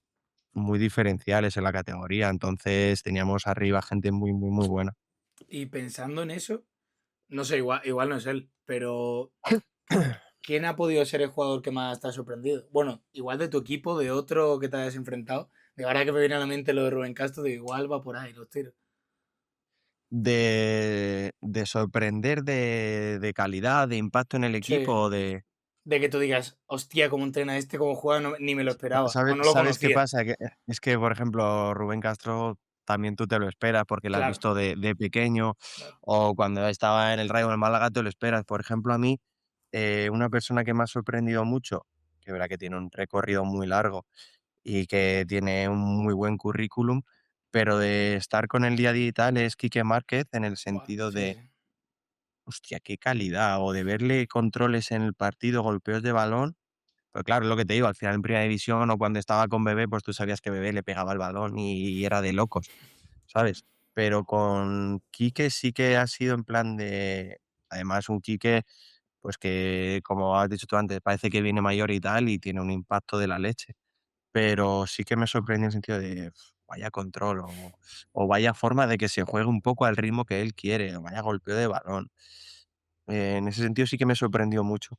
muy diferenciales en la categoría, entonces teníamos arriba gente muy, muy, muy buena. Y pensando en eso, no sé, igual no es él, pero ¿quién ha podido ser el jugador que más te ha sorprendido? Bueno, igual de tu equipo, de otro que te hayas enfrentado. De ahora que me viene a la mente lo de Rubén Castro, de igual va por ahí los tiros. De sorprender de calidad, de impacto en el equipo Sí, o de de que tú digas, hostia, cómo entrena este, cómo juega, ni me lo esperaba, o no lo ¿sabes qué conocía. pasa? Que es que, por ejemplo, Rubén Castro también tú te lo esperas porque lo has Claro, visto de pequeño, claro. o cuando estaba en el Rayo Málaga te lo esperas. Por ejemplo, a mí, una persona que me ha sorprendido mucho, que es verdad que tiene un recorrido muy largo y que tiene un muy buen currículum, pero de estar con el día a día y tal, es Quique Márquez, en el Buah, sentido sí, de, sí. hostia, qué calidad, o de verle controles en el partido, golpeos de balón. Pero claro, es lo que te digo, al final en primera división o cuando estaba con Bebé, pues tú sabías que Bebé le pegaba el balón y era de locos, ¿sabes? Pero con Quique sí que ha sido en plan de además un Quique, pues que, como has dicho tú antes, parece que viene mayor y tal, y tiene un impacto de la leche. Pero sí que me sorprendió en el sentido de, vaya control, o vaya forma de que se juegue un poco al ritmo que él quiere, o vaya golpeo de balón. En ese sentido sí que me sorprendió mucho.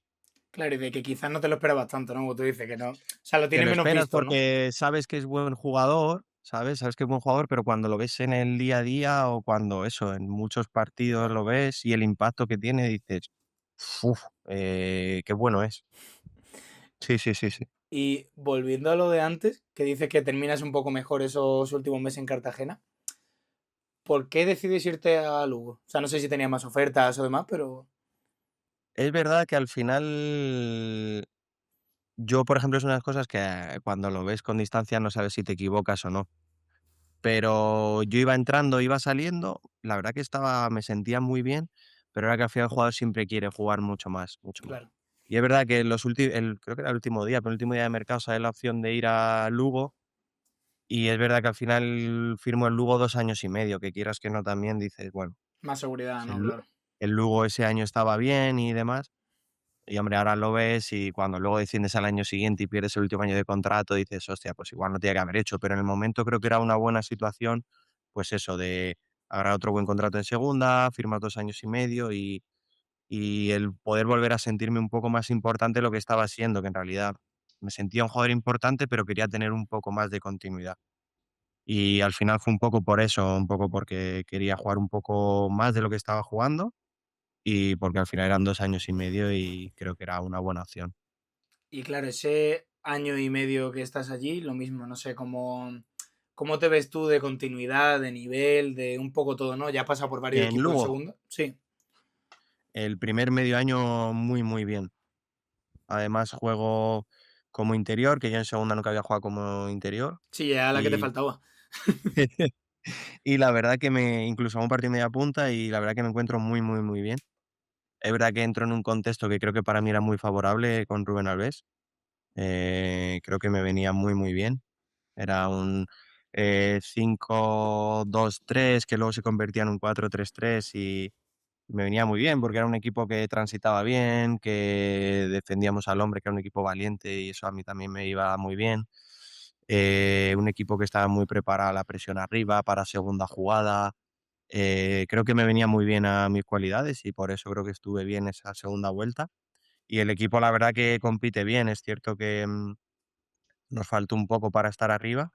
Claro, y de que quizás no te lo esperabas tanto, ¿no? Como tú dices, que no. O sea, lo Te tienes lo menos esperas visto, ¿no? porque sabes que es buen jugador, ¿sabes? Sabes que es buen jugador, pero cuando lo ves en el día a día o cuando eso, en muchos partidos Claro. lo ves y el impacto que tiene, dices: "Uf, qué bueno es". Sí, sí, sí, sí. Y volviendo a lo de antes, que dices que terminas un poco mejor esos últimos meses en Cartagena, ¿por qué decides irte a Lugo? O sea, no sé si tenías más ofertas o demás, pero. Es verdad que al final yo, por ejemplo, es una de las cosas que cuando lo ves con distancia no sabes si te equivocas o no. Pero yo iba entrando, iba saliendo, la verdad que me sentía muy bien, pero era que al final el jugador siempre quiere jugar mucho más, mucho más. Claro, Y es verdad que los últimos, creo que era el último día, pero el último día de mercado sale la opción de ir a Lugo, y es verdad que al final firmo el Lugo 2 años y medio, que quieras que no también dices, bueno, más seguridad, pues ¿no? Claro. El Lugo ese año estaba bien y demás, y hombre, ahora lo ves y cuando luego desciendes al año siguiente y pierdes el último año de contrato, dices: "Hostia, pues igual no tenía que haber hecho", pero en el momento creo que era una buena situación, pues eso, de agarrar otro buen contrato en segunda, firmar 2 años y medio y el poder volver a sentirme un poco más importante de lo que estaba siendo, que en realidad me sentía un jugador importante, pero quería tener un poco más de continuidad. Y al final fue un poco por eso, un poco porque quería jugar un poco más de lo que estaba jugando y porque al final eran 2 años y medio y creo que era una buena opción. Y claro, ese año y medio que estás allí, lo mismo, no sé, cómo te ves tú de continuidad, de nivel, de un poco todo, ¿no? Ya has pasado por varios En equipos en Lugo, segunda. Sí, el primer medio año muy, muy bien. Además juego como interior, que yo en segunda nunca había jugado como interior sí, ya la que te y faltaba. y la verdad que me incluso hago un partido media punta y la verdad que me encuentro muy, muy, muy bien. Es verdad que entro en un contexto que creo que para mí era muy favorable con Rubén Alves. Creo que me venía muy, muy bien. Era un 5-2-3 que luego se convertía en un 4-3-3 y me venía muy bien porque era un equipo que transitaba bien, que defendíamos al hombre, que era un equipo valiente y eso a mí también me iba muy bien. Un equipo que estaba muy preparado a la presión arriba, para segunda jugada. Creo que me venía muy bien a mis cualidades y por eso creo que estuve bien esa segunda vuelta. Y el equipo la verdad que compite bien, es cierto que nos faltó un poco para estar arriba,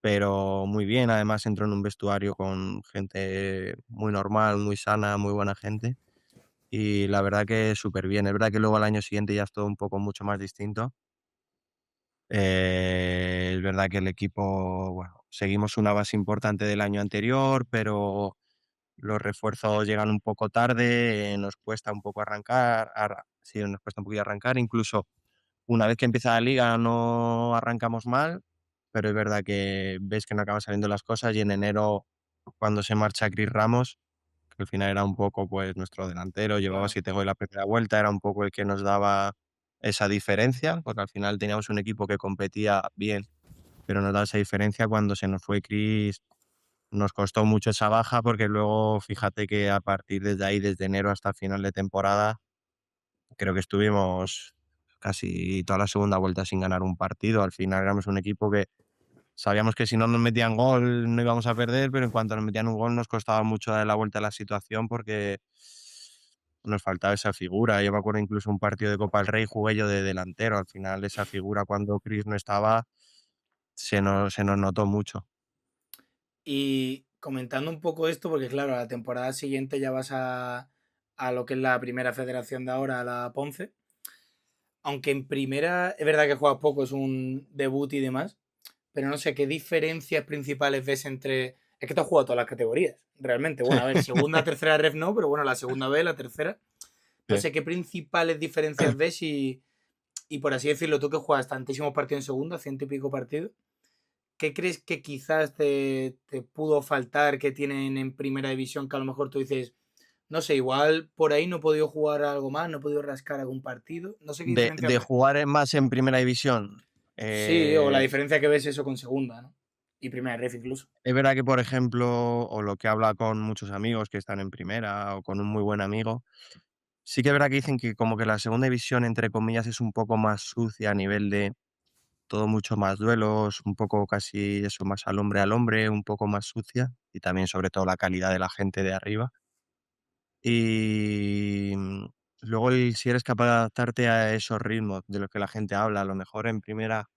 pero muy bien. Además entró en un vestuario con gente muy normal, muy sana, muy buena gente. Y la verdad que súper bien. Es verdad que luego al año siguiente ya es todo un poco mucho más distinto. Es verdad que el equipo, bueno, seguimos una base importante del año anterior, pero los refuerzos llegan un poco tarde, nos cuesta un poco arrancar, sí, nos cuesta un poquito arrancar, incluso una vez que empieza la liga no arrancamos mal, pero es verdad que ves que no acaban saliendo las cosas y en enero, cuando se marcha Chris Ramos, que al final era un poco, pues, nuestro delantero, llevaba Claro. 7 goles la primera vuelta, era un poco el que nos daba esa diferencia, porque al final teníamos un equipo que competía bien, pero nos daba esa diferencia. Cuando se nos fue Chris, nos costó mucho esa baja, porque luego fíjate que a partir desde ahí, desde enero hasta final de temporada, creo que estuvimos casi toda la segunda vuelta sin ganar un partido. Al final éramos un equipo que sabíamos que si no nos metían gol no íbamos a perder, pero en cuanto nos metían un gol nos costaba mucho dar la vuelta a la situación porque nos faltaba esa figura. Yo me acuerdo incluso un partido de Copa del Rey jugué yo de delantero. Al final esa figura cuando Chris no estaba se nos notó mucho. Y comentando un poco esto, porque claro, la temporada siguiente ya vas a lo que es la primera federación de ahora, a la Ponce. Aunque en primera es verdad que juegas poco, es un debut y demás, pero no sé qué diferencias principales ves entre. Es que te has jugado todas las categorías, realmente. Bueno, a ver, segunda, tercera ref no, pero bueno, la segunda B, la tercera. No Sí. sé qué principales diferencias ves y por así decirlo, tú que juegas tantísimos partidos en segunda, ciento y pico partidos, ¿qué crees que quizás te pudo faltar que tienen en primera división que a lo mejor tú dices, no sé, igual por ahí no he podido jugar algo más, no he podido rascar algún partido? No sé qué diferencias De ves. jugar más en primera división. Sí, o la diferencia que ves eso con segunda, ¿no? Y primera ref incluso. Es verdad que, por ejemplo, o lo que habla con muchos amigos que están en primera o con un muy buen amigo, sí que es verdad que dicen que como que la segunda división, entre comillas, es un poco más sucia a nivel de todo mucho más duelos, un poco casi eso, más al hombre, un poco más sucia y también sobre todo la calidad de la gente de arriba. Y luego si eres capaz de adaptarte a esos ritmos de los que la gente habla, a lo mejor en primera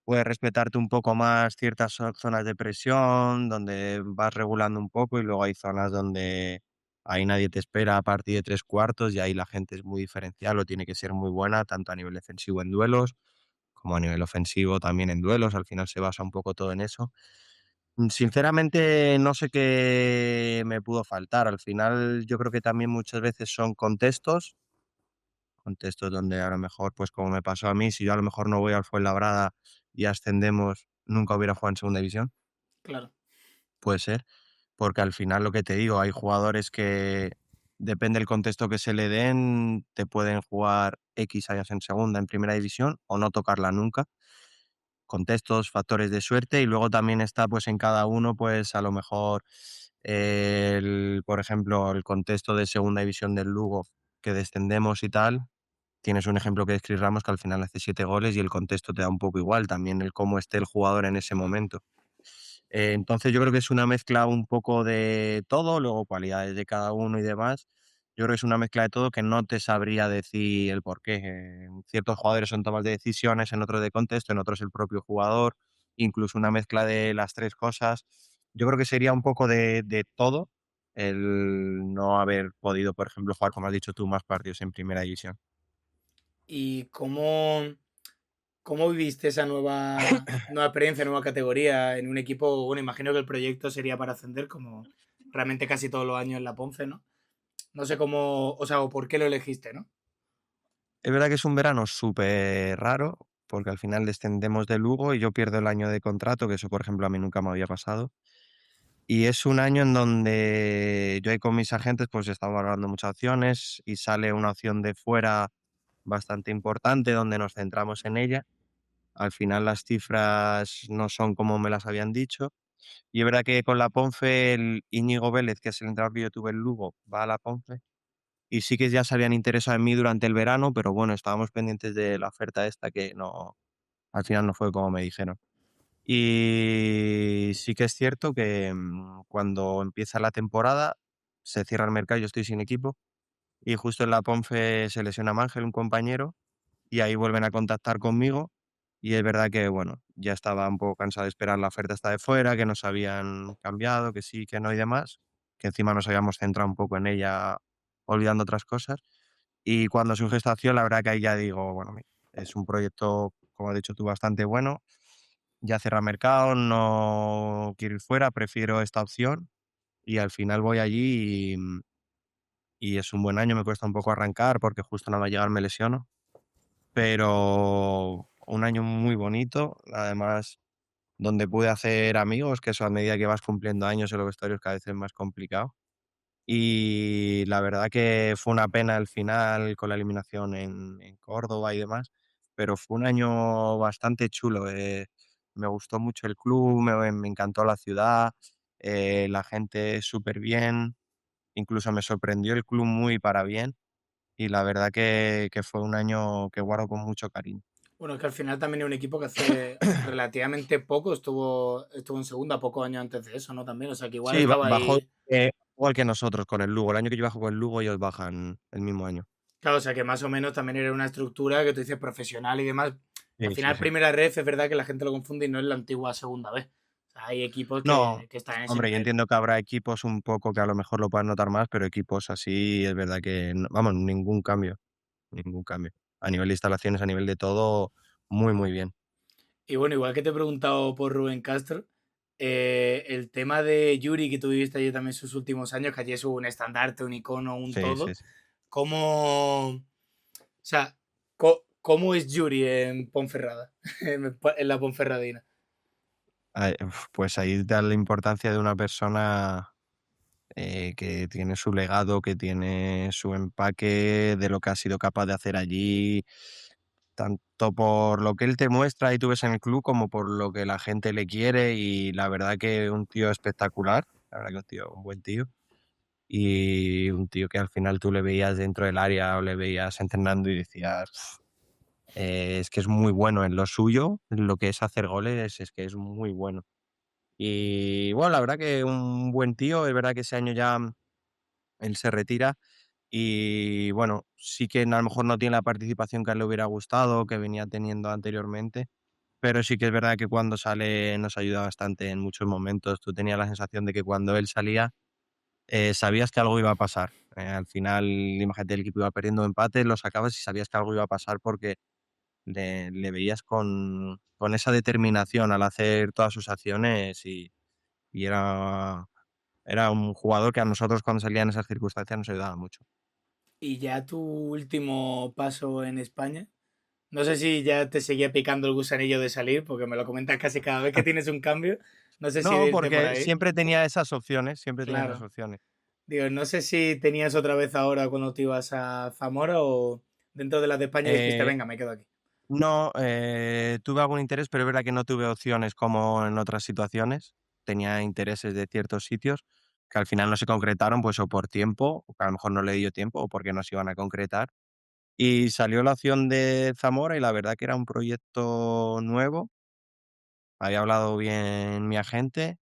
puedes respetarte un poco más ciertas zonas de presión, donde vas regulando un poco y luego hay zonas donde ahí nadie te espera a partir de tres cuartos y ahí la gente es muy diferencial o tiene que ser muy buena, tanto a nivel defensivo en duelos como a nivel ofensivo también en duelos, al final se basa un poco todo en eso. Sinceramente no sé qué me pudo faltar, al final yo creo que también muchas veces son contextos donde a lo mejor, pues como me pasó a mí, si yo a lo mejor no voy al Fuenlabrada y ascendemos, nunca hubiera jugado en segunda división, Claro, puede ser, porque al final lo que te digo, hay jugadores que depende del contexto que se le den, te pueden jugar X años en segunda, en primera división o no tocarla nunca. Contextos, factores de suerte y luego también está pues en cada uno pues a lo mejor por ejemplo, el contexto de segunda división del Lugo que descendemos y tal, tienes un ejemplo que es Chris Ramos que al final hace 7 goles y el contexto te da un poco igual, también el cómo esté el jugador en ese momento. Entonces yo creo que es una mezcla un poco de todo, luego cualidades de cada uno y demás. Yo creo que es una mezcla de todo que no te sabría decir el porqué. Ciertos jugadores son tomas de decisiones, en otros de contexto, en otros el propio jugador. incluso una mezcla de las 3 cosas. Yo creo que sería un poco de todo el no haber podido, por ejemplo, jugar, como has dicho tú, más partidos en primera división. ¿Y cómo viviste esa nueva experiencia, nueva categoría en un equipo? Bueno, imagino que el proyecto sería para ascender, como realmente casi todos los años en la Ponce, ¿no? No sé cómo, o sea, o por qué lo elegiste, ¿no? Es verdad que es un verano súper raro, porque al final descendemos de Lugo y yo pierdo el año de contrato, que eso, por ejemplo, a mí nunca me había pasado. Y es un año en donde yo ahí con mis agentes pues estaba valorando muchas opciones y sale una opción de fuera bastante importante donde nos centramos en ella. Al final las cifras no son como me las habían dicho. Y es verdad que con la Ponfe el Íñigo Vélez, que es el entrenador que yo tuve en Lugo, va a la Ponfe. Y sí que ya se habían interesado en mí durante el verano, pero bueno, estábamos pendientes de la oferta esta que no, al final no fue como me dijeron. Y sí que es cierto que, cuando empieza la temporada, se cierra el mercado, yo estoy sin equipo, y justo en la Ponfe se lesiona Mangel, un compañero, y ahí vuelven a contactar conmigo. Y es verdad que, bueno, ya estaba un poco cansado de esperar la oferta esta de fuera, que nos habían cambiado, que sí, que no y demás, que encima nos habíamos centrado un poco en ella, olvidando otras cosas. Y cuando surge esta opción, la verdad que ahí ya digo, bueno, es un proyecto, como has dicho tú, bastante bueno. Ya cerra mercado, no quiero ir fuera, prefiero esta opción y al final voy allí y es un buen año. Me cuesta un poco arrancar porque justo nada más llegar me lesiono, pero un año muy bonito, además donde pude hacer amigos, que eso a medida que vas cumpliendo años en los vestuarios cada vez es más complicado. Y la verdad que fue una pena el final con la eliminación en Córdoba y demás, pero fue un año bastante chulo. Me gustó mucho el club, me encantó la ciudad, la gente súper bien, incluso me sorprendió el club muy para bien y la verdad que fue un año que guardo con mucho cariño. Bueno, es que al final también es un equipo que hace relativamente poco estuvo en segunda, pocos años antes de eso, ¿no? También, o sea, que igual Sí, estaba bajó, ahí. igual que nosotros con el Lugo. El año que yo bajo con el Lugo, ellos bajan el mismo año. Claro, o sea, que más o menos también era una estructura que tú dices profesional y demás. Al Sí, sí, final, sí. primera ref es verdad que la gente lo confunde y no es la antigua segunda vez. O sea, hay equipos No, que están en ese hombre, yo nivel. entiendo que habrá equipos un poco que a lo mejor lo puedan notar más, pero equipos así es verdad que, vamos, ningún cambio, ningún cambio. A nivel de instalaciones, a nivel de todo, muy, muy bien. Y bueno, igual que te he preguntado por Rubén Castro, el tema de Yuri, que tú viviste allí también sus últimos años, que allí es un estandarte, un icono, un Sí, todo. sí, sí. ¿Cómo, o sea, cómo es Yuri en Ponferrada, en la Ponferradina? Pues ahí da la importancia de una persona, que tiene su legado, que tiene su empaque, de lo que ha sido capaz de hacer allí, tanto por lo que él te muestra y tú ves en el club, como por lo que la gente le quiere. Y la verdad que un tío espectacular, la verdad que un tío, un buen tío. Y un tío que al final tú le veías dentro del área o le veías entrenando y decías: "Uf, es que es muy bueno en lo suyo, en lo que es hacer goles, es que es muy bueno". Y bueno, la verdad que un buen tío, es verdad que ese año ya, él se retira y bueno, sí que a lo mejor no tiene la participación que a él le hubiera gustado, que venía teniendo anteriormente, pero sí que es verdad que cuando sale nos ayuda bastante en muchos momentos. Tú tenías la sensación de que cuando él salía, sabías que algo iba a pasar. Al final, imagínate, el equipo iba perdiendo o empate, lo sacabas y sabías que algo iba a pasar porque le veías con esa determinación al hacer todas sus acciones y era un jugador que a nosotros cuando salía en esas circunstancias nos ayudaba mucho. Y ya tu último paso en España. No sé si ya te seguía picando el gusanillo de salir, porque me lo comentas casi cada vez que tienes un cambio. No sé si No, de irte por porque ahí. siempre tenía esas opciones, siempre tenía esas Claro. opciones. Digo, no sé si tenías otra vez ahora cuando te ibas a Zamora o dentro de las de España dijiste, Eh, venga, me quedo aquí. no, tuve algún interés, pero es verdad que no tuve opciones como en otras situaciones. Tenía intereses de ciertos sitios que al final no se concretaron, pues o por tiempo, o que a lo mejor no le dio tiempo, o porque no se iban a concretar. Y salió la opción de Zamora y la verdad que era un proyecto nuevo. Había hablado bien mi agente,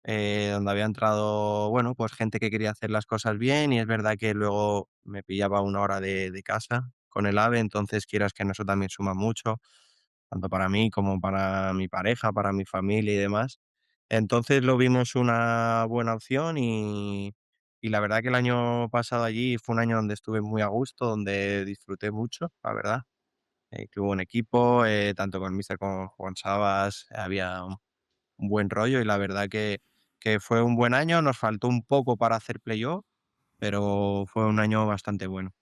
donde había entrado, bueno, pues gente que quería hacer las cosas bien y es verdad que luego me pillaba 1 hora de casa con el AVE, entonces quieras que no, eso también suma mucho. tanto para mí como para mi pareja, para mi familia y demás. Entonces lo vimos una buena opción y la verdad que el año pasado allí fue un año donde estuve muy a gusto, donde disfruté mucho, la verdad. Que hubo un equipo, tanto con el míster como Juan Sabas, había un buen rollo y la verdad que fue un buen año. Nos faltó un poco para hacer playoff, pero fue un año bastante bueno.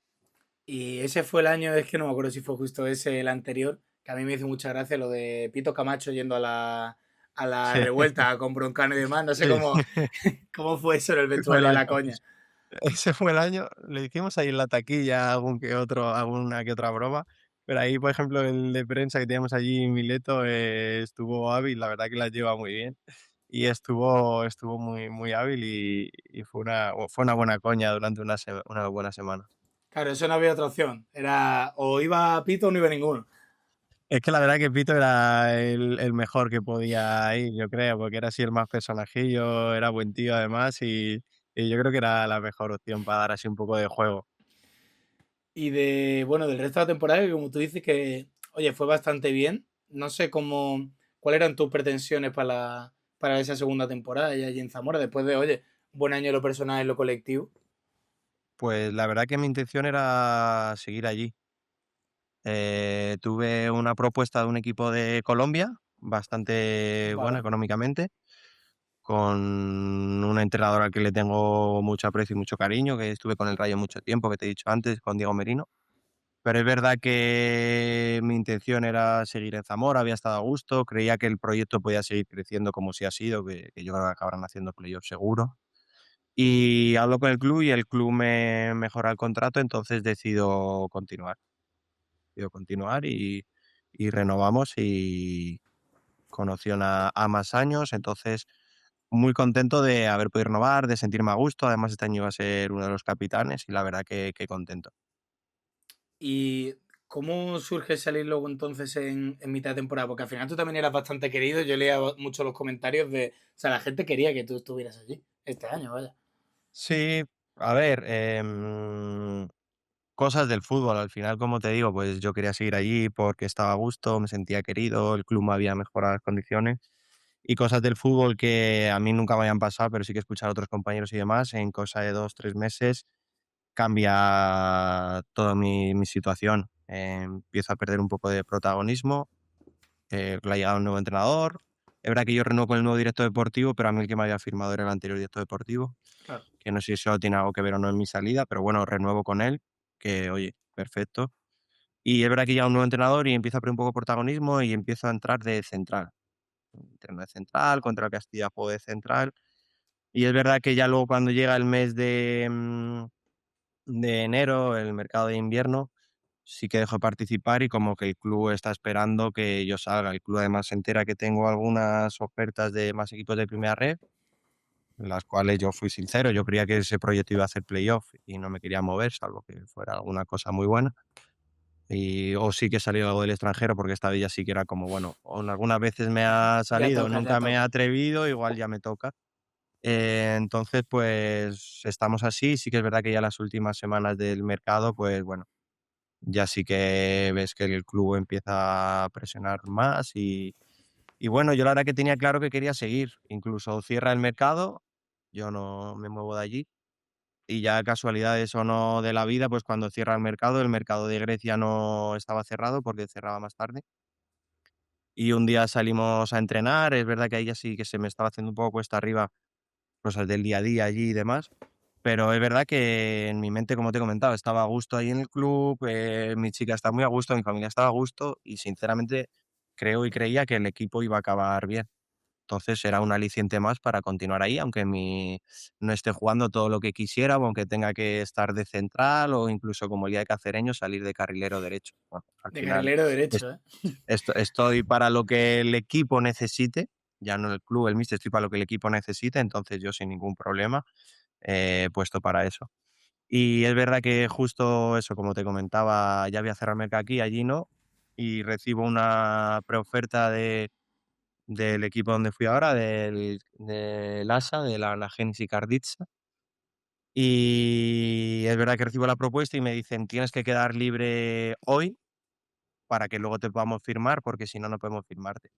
Y ese fue el año, es que no me acuerdo si fue justo ese el anterior, que a mí me hizo mucha gracia lo de Pito Camacho yendo a la Sí, revuelta con Broncano y demás. No sé sí, cómo, cómo fue eso en el fue el vestuario, la año. coña. Ese fue el año, le hicimos ahí en la taquilla alguna que otra broma, pero ahí, por ejemplo, el de prensa que teníamos allí en Mileto, estuvo hábil, la verdad que la lleva muy bien y estuvo muy hábil y fue una buena coña durante una buena semana. Claro, eso no había otra opción. Era o iba Pito o no iba ninguno. Es que la verdad que Pito era el mejor que podía ir, yo creo, porque era así el más personajillo, era buen tío además y yo creo que era la mejor opción para dar así un poco de juego. Y bueno, del resto de la temporada, que como tú dices que, oye, fue bastante bien. No sé cuáles eran tus pretensiones para esa segunda temporada ya allí en Zamora, después de, oye, un buen año en lo personal y en lo colectivo. Pues la verdad que mi intención era seguir allí. Tuve una propuesta de un equipo de Colombia, bastante buena Vale, económicamente, con una entrenadora al que le tengo mucho aprecio y mucho cariño, que estuve con el Rayo mucho tiempo, que te he dicho antes, con Diego Merino. Pero es verdad que mi intención era seguir en Zamora, había estado a gusto, creía que el proyecto podía seguir creciendo como sí ha sido, que yo creo que acabarán haciendo playoff seguro. Y hablo con el club y el club me mejora el contrato, entonces decido continuar y renovamos y con opción a más años. Entonces, muy contento de haber podido renovar, de sentirme a gusto. Además, este año iba a ser uno de los capitanes y la verdad que contento. ¿y cómo surge salir luego entonces en mitad de temporada? Porque al final tú también eras bastante querido. Yo leía mucho los comentarios de. O sea, la gente quería que tú estuvieras allí este año, vaya. Sí, a ver, cosas del fútbol. Al final, como te digo, pues yo quería seguir allí porque estaba a gusto, me sentía querido, el club me había mejorado las condiciones. Y cosas del fútbol que a mí nunca me habían pasado, pero sí que he escuchado a otros compañeros y demás, en cosa de 2, 3 meses cambia toda mi situación. Empiezo a perder un poco de protagonismo, le ha llegado un nuevo entrenador. Es verdad que yo renuevo con el nuevo director deportivo, pero a mí el que me había firmado era el anterior director deportivo, Claro. que no sé si eso tiene algo que ver o no en mi salida, pero bueno, renuevo con él, que oye, perfecto. Y es verdad que llega un nuevo entrenador y empiezo a perder un poco de protagonismo y empiezo a entrar de central. Entreno de central, contra el Castilla juego de central. Y es verdad que ya luego cuando llega el mes de enero, el mercado de invierno, sí que dejo de participar y como que el club está esperando que yo salga. El club además se entera que tengo algunas ofertas de más equipos de primera red, en las cuales yo fui sincero, yo creía que ese proyecto iba a hacer playoff y no me quería mover, salvo que fuera alguna cosa muy buena. O sí que salió algo del extranjero, porque esta vez ya sí que era como, bueno, o algunas veces me ha Ya salido, toca, ya nunca me he toca. atrevido, igual ya me toca. Entonces, pues estamos así. Sí que es verdad que ya las últimas semanas del mercado, pues bueno, ya sí que ves que el club empieza a presionar más y bueno, yo la verdad que tenía claro que quería seguir. Incluso cierra el mercado, yo no me muevo de allí. Y ya casualidades o no de la vida, pues cuando cierra el mercado de Grecia no estaba cerrado porque cerraba más tarde. Y un día salimos a entrenar, es verdad que ahí ya sí que se me estaba haciendo un poco cuesta arriba cosas del día a día allí y demás. Pero es verdad que en mi mente, como te he comentado, estaba a gusto ahí en el club, mi chica está muy a gusto, mi familia estaba a gusto y sinceramente creo y creía que el equipo iba a acabar bien. Entonces era un aliciente más para continuar ahí, aunque no esté jugando todo lo que quisiera o aunque tenga que estar de central o incluso como el día de Cacereño salir de carrilero derecho. Bueno, al De final carrilero derecho, ¿eh? estoy para lo que el equipo necesite, ya no el club, el míster, estoy para lo que el equipo necesite, entonces yo sin ningún problema puesto para eso. Y es verdad que justo eso, como te comentaba, ya voy a cerrar mercado aquí, allí no, y recibo una preoferta del equipo donde fui ahora, del ASA, de la Anagensi Karditsa. Y es verdad que recibo la propuesta y me dicen, tienes que quedar libre hoy para que luego te podamos firmar, porque si no, no podemos firmarte.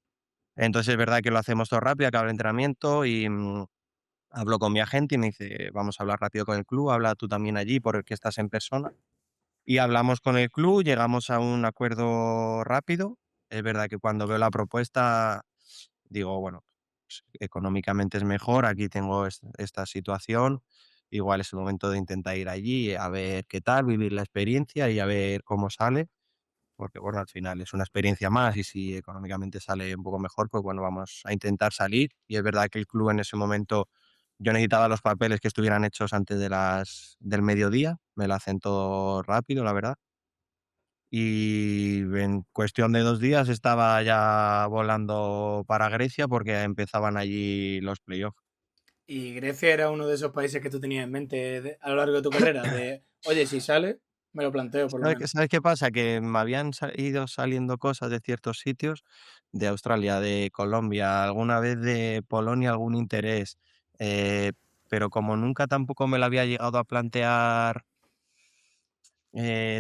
Entonces es verdad que lo hacemos todo rápido, acaba el entrenamiento y hablo con mi agente y me dice, vamos a hablar rápido con el club, habla tú también allí porque estás en persona. Y hablamos con el club, llegamos a un acuerdo rápido. Es verdad que cuando veo la propuesta digo, bueno, pues, económicamente es mejor, aquí tengo esta situación, igual es el momento de intentar ir allí a ver qué tal, vivir la experiencia y a ver cómo sale, porque bueno, al final es una experiencia más y si económicamente sale un poco mejor, pues bueno, vamos a intentar salir. Y es verdad que el club en ese momento, yo necesitaba los papeles que estuvieran hechos antes del mediodía, me lo hacen todo rápido, la verdad. Y en cuestión de 2 días estaba ya volando para Grecia porque empezaban allí los playoffs. ¿Y Grecia era uno de esos países que tú tenías en mente a lo largo de tu carrera? De, oye, si sale, me lo planteo por lo menos. ¿Sabes qué pasa? Que me habían ido saliendo cosas de ciertos sitios, de Australia, de Colombia, alguna vez de Polonia, algún interés, eh, pero como nunca tampoco me lo había llegado a plantear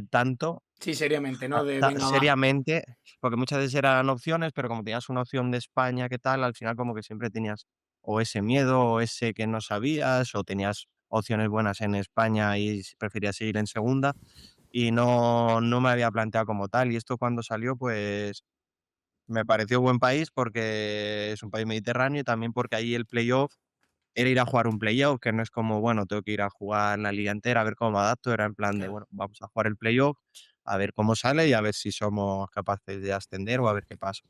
tanto, Sí, seriamente, ¿no? De, venga, va. seriamente, porque muchas veces eran opciones, pero como tenías una opción de España, ¿qué tal? Al final como que siempre tenías o ese miedo o ese que no sabías, o tenías opciones buenas en España y preferías ir en segunda, y no me había planteado como tal. Y esto cuando salió, pues me pareció buen país porque es un país mediterráneo y también porque ahí el playoff era ir a jugar un playoff, que no es como, bueno, tengo que ir a jugar la liga entera, a ver cómo me adapto, era en plan de, Claro. bueno, vamos a jugar el playoff, a ver cómo sale y a ver si somos capaces de ascender o a ver qué pasa.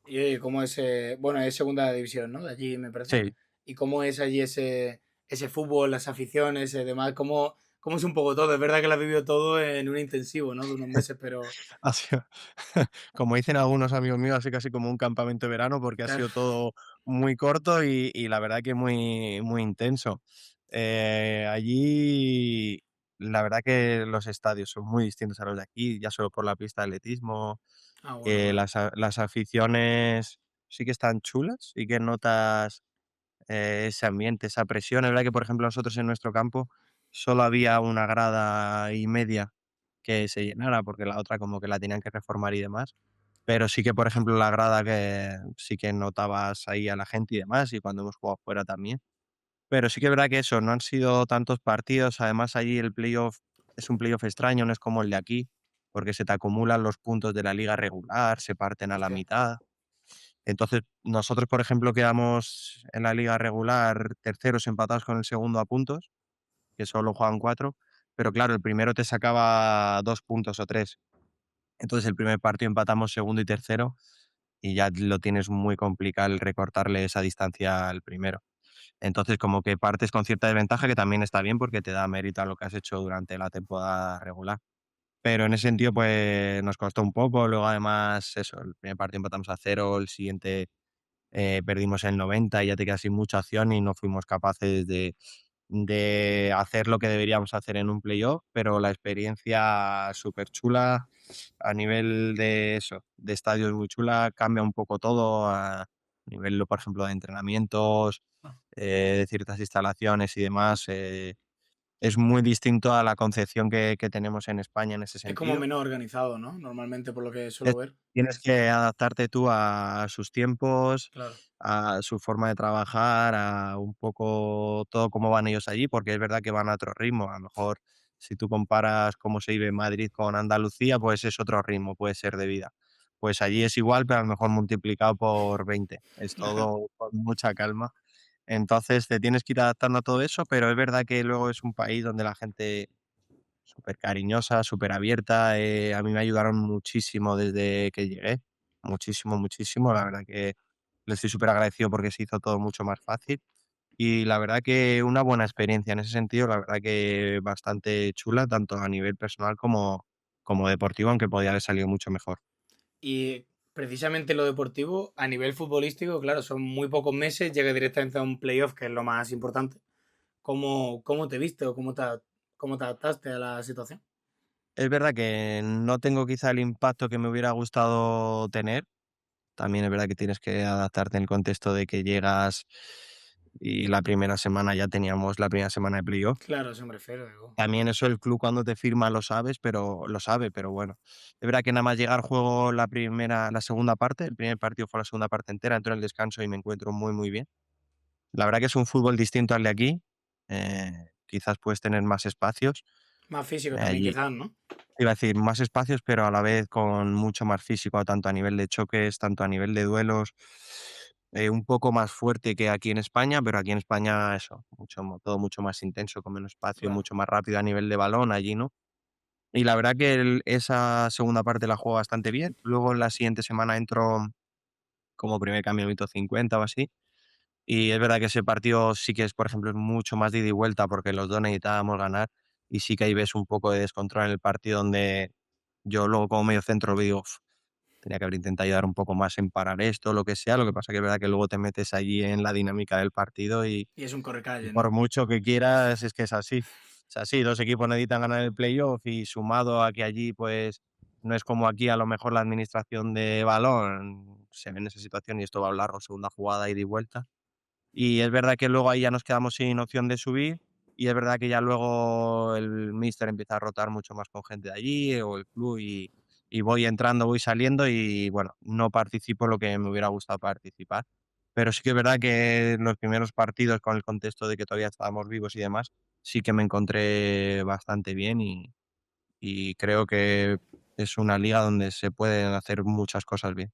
Y oye, ¿cómo es, bueno, es segunda división, ¿no? De allí me parece. Sí, ¿Y cómo es allí ese fútbol, las aficiones, demás? ¿Cómo es un poco todo? Es verdad que lo has vivido todo en un intensivo, ¿no? De unos meses, pero ha sido, como dicen algunos amigos míos, así casi como un campamento de verano porque ha claro, sido todo muy corto y la verdad que muy intenso. Allí, la verdad que los estadios son muy distintos a los de aquí, ya solo por la pista de atletismo. ah, bueno, claro. Las aficiones sí que están chulas, sí que notas, ese ambiente, esa presión. Es verdad que, por ejemplo, nosotros en nuestro campo solo había una grada y media que se llenara, porque la otra como que la tenían que reformar y demás. Pero sí que, por ejemplo, la grada que sí que notabas ahí a la gente y demás, y cuando hemos jugado fuera también. Pero sí que es verdad que eso, no han sido tantos partidos. Además, allí el playoff es un playoff extraño, no es como el de aquí, porque se te acumulan los puntos de la liga regular, se parten a la Hostia, mitad. Entonces, nosotros, por ejemplo, quedamos en la liga regular terceros empatados con el segundo a puntos, que solo juegan 4, pero claro, el primero te sacaba 2 puntos o 3. Entonces, el primer partido empatamos segundo y tercero y ya lo tienes muy complicado el recortarle esa distancia al primero. Entonces, como que partes con cierta desventaja, que también está bien porque te da mérito a lo que has hecho durante la temporada regular. Pero en ese sentido, pues nos costó un poco. Luego, además, eso, el primer partido empatamos a 0, el siguiente perdimos el 90 y ya te quedas sin mucha acción y no fuimos capaces de hacer lo que deberíamos hacer en un playoff, pero la experiencia súper chula a nivel de eso, de estadio es muy chula, cambia un poco todo a nivel, por ejemplo, de entrenamientos, de ciertas instalaciones y demás. Es muy distinto a la concepción que tenemos en España en ese es como sentido. menos organizado, ¿no? Normalmente, por lo que Es suelo ver. Tienes que adaptarte tú a sus tiempos, Claro. a su forma de trabajar, a un poco todo cómo van ellos allí, porque es verdad que van a otro ritmo. A lo mejor, si tú comparas cómo se vive en Madrid con Andalucía, pues es otro ritmo, puede ser de vida. Pues allí es igual, pero a lo mejor multiplicado por 20. Es todo con mucha calma. Entonces, te tienes que ir adaptando a todo eso, pero es verdad que luego es un país donde la gente súper cariñosa, súper abierta. A mí me ayudaron muchísimo desde que llegué, muchísimo, muchísimo. La verdad que le estoy súper agradecido porque se hizo todo mucho más fácil. Y la verdad que una buena experiencia en ese sentido, la verdad que bastante chula, tanto a nivel personal como deportivo, aunque podía haber salido mucho mejor. Y precisamente lo deportivo, a nivel futbolístico, claro, son muy pocos meses, llega directamente a un playoff, que es lo más importante. ¿Cómo te viste o cómo te adaptaste a la situación? Es verdad que no tengo quizá el impacto que me hubiera gustado tener. También es verdad que tienes que adaptarte en el contexto de que llegas. y la primera semana ya teníamos la primera semana de playoff. Claro, a eso me refiero, digo. También eso el club cuando te firma lo sabes, pero lo sabe, pero bueno. Es verdad que nada más llegar juego la segunda parte, el primer partido fue la segunda parte entera, entro en el descanso y me encuentro muy, muy bien. La verdad que es un fútbol distinto al de aquí, quizás puedes tener más espacios, Más físico también, allí quizás, ¿no? iba a decir más espacios, pero a la vez con mucho más físico, tanto a nivel de choques, tanto a nivel de duelos, un poco más fuerte que aquí en España, pero aquí en España eso, todo mucho más intenso, con menos espacio, Claro. mucho más rápido a nivel de balón, allí no. Y la verdad que esa segunda parte la juego bastante bien. Luego en la siguiente semana entro como primer cambio, minuto 50 o así. Y es verdad que ese partido sí que es, por ejemplo, es mucho más de ida y vuelta porque los dos necesitábamos ganar. Y sí que ahí ves un poco de descontrol en el partido donde yo luego como medio centro digo, "Uf, tenía que haber intentado ayudar un poco más en parar esto, lo que sea". Lo que pasa que es verdad que luego te metes allí en la dinámica del partido Y es un y correcalles, por ¿no? mucho que quieras, es que es así. Es así, 2 equipos necesitan ganar el playoff y sumado a que allí, pues, no es como aquí, a lo mejor la administración de balón se ve en esa situación y esto va a largo, segunda jugada, ida y vuelta. Y es verdad que luego ahí ya nos quedamos sin opción de subir, y es verdad que ya luego el míster empieza a rotar mucho más con gente de allí, o el club, y voy entrando, voy saliendo y, bueno, no participo lo que me hubiera gustado participar. Pero sí que es verdad que en los primeros partidos, con el contexto de que todavía estábamos vivos y demás, sí que me encontré bastante bien y creo que es una liga donde se pueden hacer muchas cosas bien.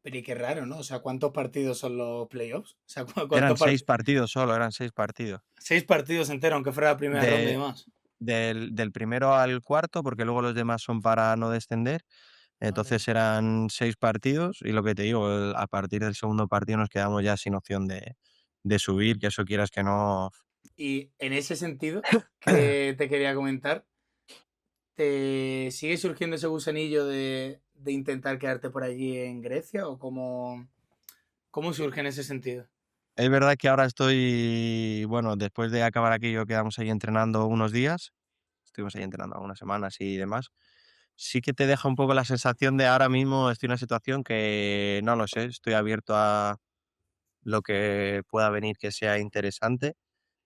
Pero y qué raro, ¿no? O sea, ¿cuántos partidos son los playoffs? O sea, Eran ¿cuántos 6 partidos? partidos solo, eran 6 partidos. 6 partidos enteros, aunque fuera la primera ronda y De más. del primero al cuarto, porque luego los demás son para no descender. Madre Entonces mía. eran 6 partidos y lo que te digo, a partir del segundo partido nos quedamos ya sin opción de subir, que eso quieras que no. Y en ese sentido, que te quería comentar, ¿te sigue surgiendo ese gusanillo de intentar quedarte por allí en Grecia? ¿O cómo surge en ese sentido? Es verdad que ahora estoy, bueno, después de acabar aquello quedamos ahí entrenando unos días, estuvimos ahí entrenando algunas semanas y demás. Sí que te deja un poco la sensación de ahora mismo estoy en una situación que no lo sé, estoy abierto a lo que pueda venir que sea interesante.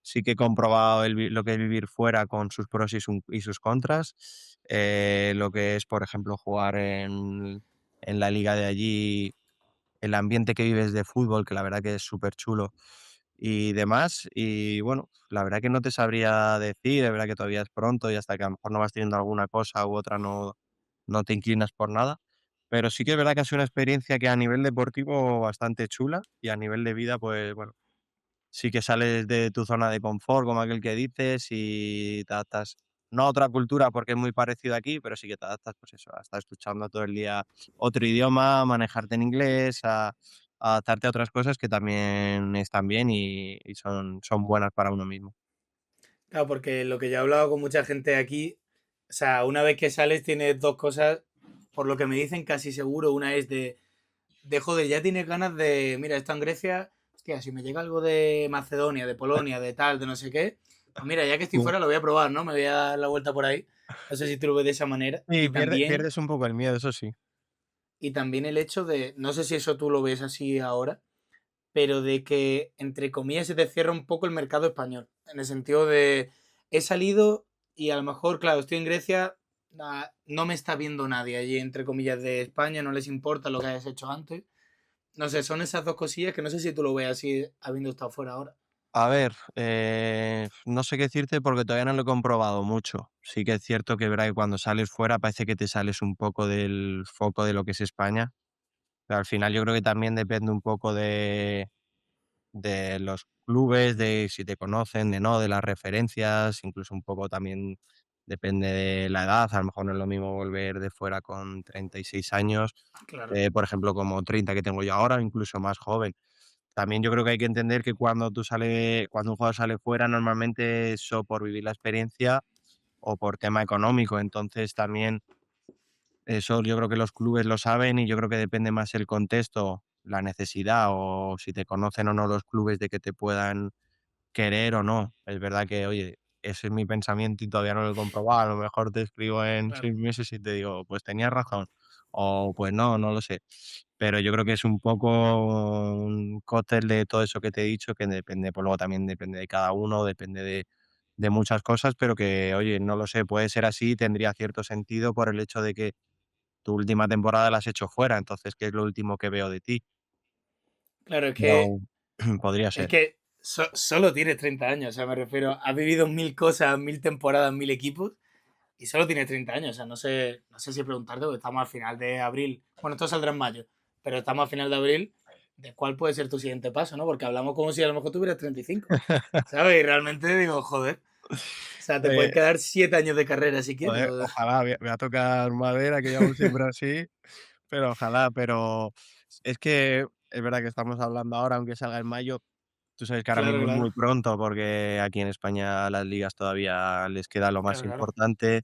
Sí que he comprobado lo que es vivir fuera con sus pros y sus contras. Lo que es, por ejemplo, jugar en la liga de allí, el ambiente que vives de fútbol, que la verdad que es súper chulo y demás. Y bueno, la verdad que no te sabría decir, es verdad que todavía es pronto y hasta que a lo mejor no vas teniendo alguna cosa u otra no te inclinas por nada. Pero sí que es verdad que ha sido una experiencia que a nivel deportivo bastante chula y a nivel de vida, pues bueno, sí que sales de tu zona de confort, como aquel que dices, y te adaptas, no a otra cultura porque es muy parecido aquí, pero sí que te adaptas, pues eso, a estar escuchando todo el día otro idioma, manejarte en inglés, a adaptarte a otras cosas que también están bien y son buenas para uno mismo. Claro, porque lo que yo he hablado con mucha gente aquí, o sea, una vez que sales tienes dos cosas, por lo que me dicen casi seguro. Una es de joder, ya tienes ganas de, mira, esto en Grecia, hostia, si me llega algo de Macedonia, de Polonia, de tal, de no sé qué, pues mira, ya que estoy Mm. fuera lo voy a probar, ¿no? Me voy a dar la vuelta por ahí. No sé si tú lo ves de esa manera. Sí, pierdes un poco el miedo, eso sí. Y también el hecho de, no sé si eso tú lo ves así ahora, pero de que, entre comillas, se te cierra un poco el mercado español. En el sentido de, he salido y a lo mejor, claro, estoy en Grecia, no me está viendo nadie allí, entre comillas, de España, no les importa lo que hayas hecho antes. No sé, son esas dos cosillas que no sé si tú lo ves así, habiendo estado fuera ahora. A ver, no sé qué decirte porque todavía no lo he comprobado mucho. Sí que es cierto que, verdad que cuando sales fuera parece que te sales un poco del foco de lo que es España. Pero al final yo creo que también depende un poco de los clubes, de si te conocen, de no, de las referencias, incluso un poco también depende de la edad. A lo mejor no es lo mismo volver de fuera con 36 años, Claro, por ejemplo, como 30 que tengo yo ahora, o incluso más joven. También yo creo que hay que entender que cuando un jugador sale fuera, normalmente es o por vivir la experiencia o por tema económico. Entonces también eso yo creo que los clubes lo saben y yo creo que depende más el contexto, la necesidad o si te conocen o no los clubes de que te puedan querer o no. Es verdad que, oye, ese es mi pensamiento y todavía no lo he comprobado. A lo mejor te escribo en claro. 6 meses y te digo, pues tenías razón. o pues no, no lo sé. Pero yo creo que es un poco un cóctel de todo eso que te he dicho, que depende, pues luego también depende de cada uno, depende de muchas cosas, pero que, oye, no lo sé, puede ser así, tendría cierto sentido por el hecho de que tu última temporada la has hecho fuera, entonces, ¿qué es lo último que veo de ti? Claro, Pero podría es ser. que solo tienes 30 años, o sea, me refiero, has vivido mil cosas, mil temporadas, mil equipos y solo tienes 30 años, o sea, no sé si preguntarte, porque estamos al final de abril, bueno, esto saldrá en mayo, pero estamos al final de abril, ¿de cuál puede ser tu siguiente paso, no? Porque hablamos como si a lo mejor tuvieras 35, ¿sabes? Y realmente digo, joder, o sea, te pueden Eh, quedar 7 años de carrera si quieres. joder, ojalá, voy a tocar madera, que llamo siempre así, pero ojalá, pero es que es verdad que estamos hablando ahora, aunque salga en mayo, tú sabes que ahora Claro, mismo es muy claro, pronto, porque aquí en España las ligas todavía les queda lo más claro, claro. importante,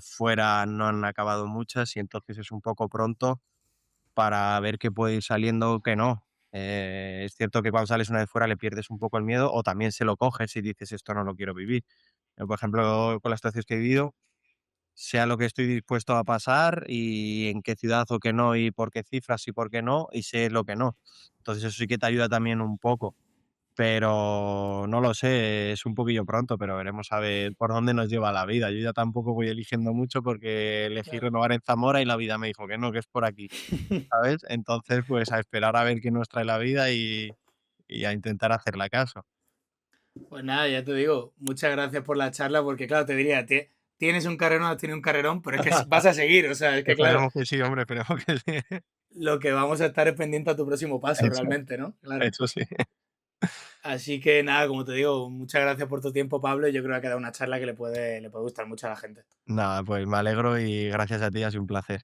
fuera no han acabado muchas y entonces es un poco pronto para ver qué puede ir saliendo o qué no. Es cierto que cuando sales una vez fuera le pierdes un poco el miedo o también se lo coges y dices: "Esto no lo quiero vivir". Yo, por ejemplo, con las situaciones que he vivido, sé a lo que estoy dispuesto a pasar y en qué ciudad o qué no, y por qué cifras y por qué no, y sé lo que no. Entonces, eso sí que te ayuda también un poco, pero no lo sé, es un poquillo pronto, pero veremos a ver por dónde nos lleva la vida. Yo ya tampoco voy eligiendo mucho porque elegí Claro. renovar en Zamora y la vida me dijo que no, que es por aquí, ¿sabes? Entonces, pues a esperar a ver qué nos trae la vida y a intentar hacerle caso. Pues nada, ya te digo, muchas gracias por la charla, porque claro, te diría, tienes un carrerón, has tenido un carrerón, pero es que vas a seguir, o sea, es que claro, Esperemos que sí, hombre, esperemos que sí. lo que vamos a estar es pendiente a tu próximo paso, Eso, realmente, ¿no? Claro. eso sí. Así que nada, como te digo, muchas gracias por tu tiempo, Pablo, y yo creo que ha quedado una charla que le puede gustar mucho a la gente. Nada, pues me alegro y gracias a ti, ha sido un placer.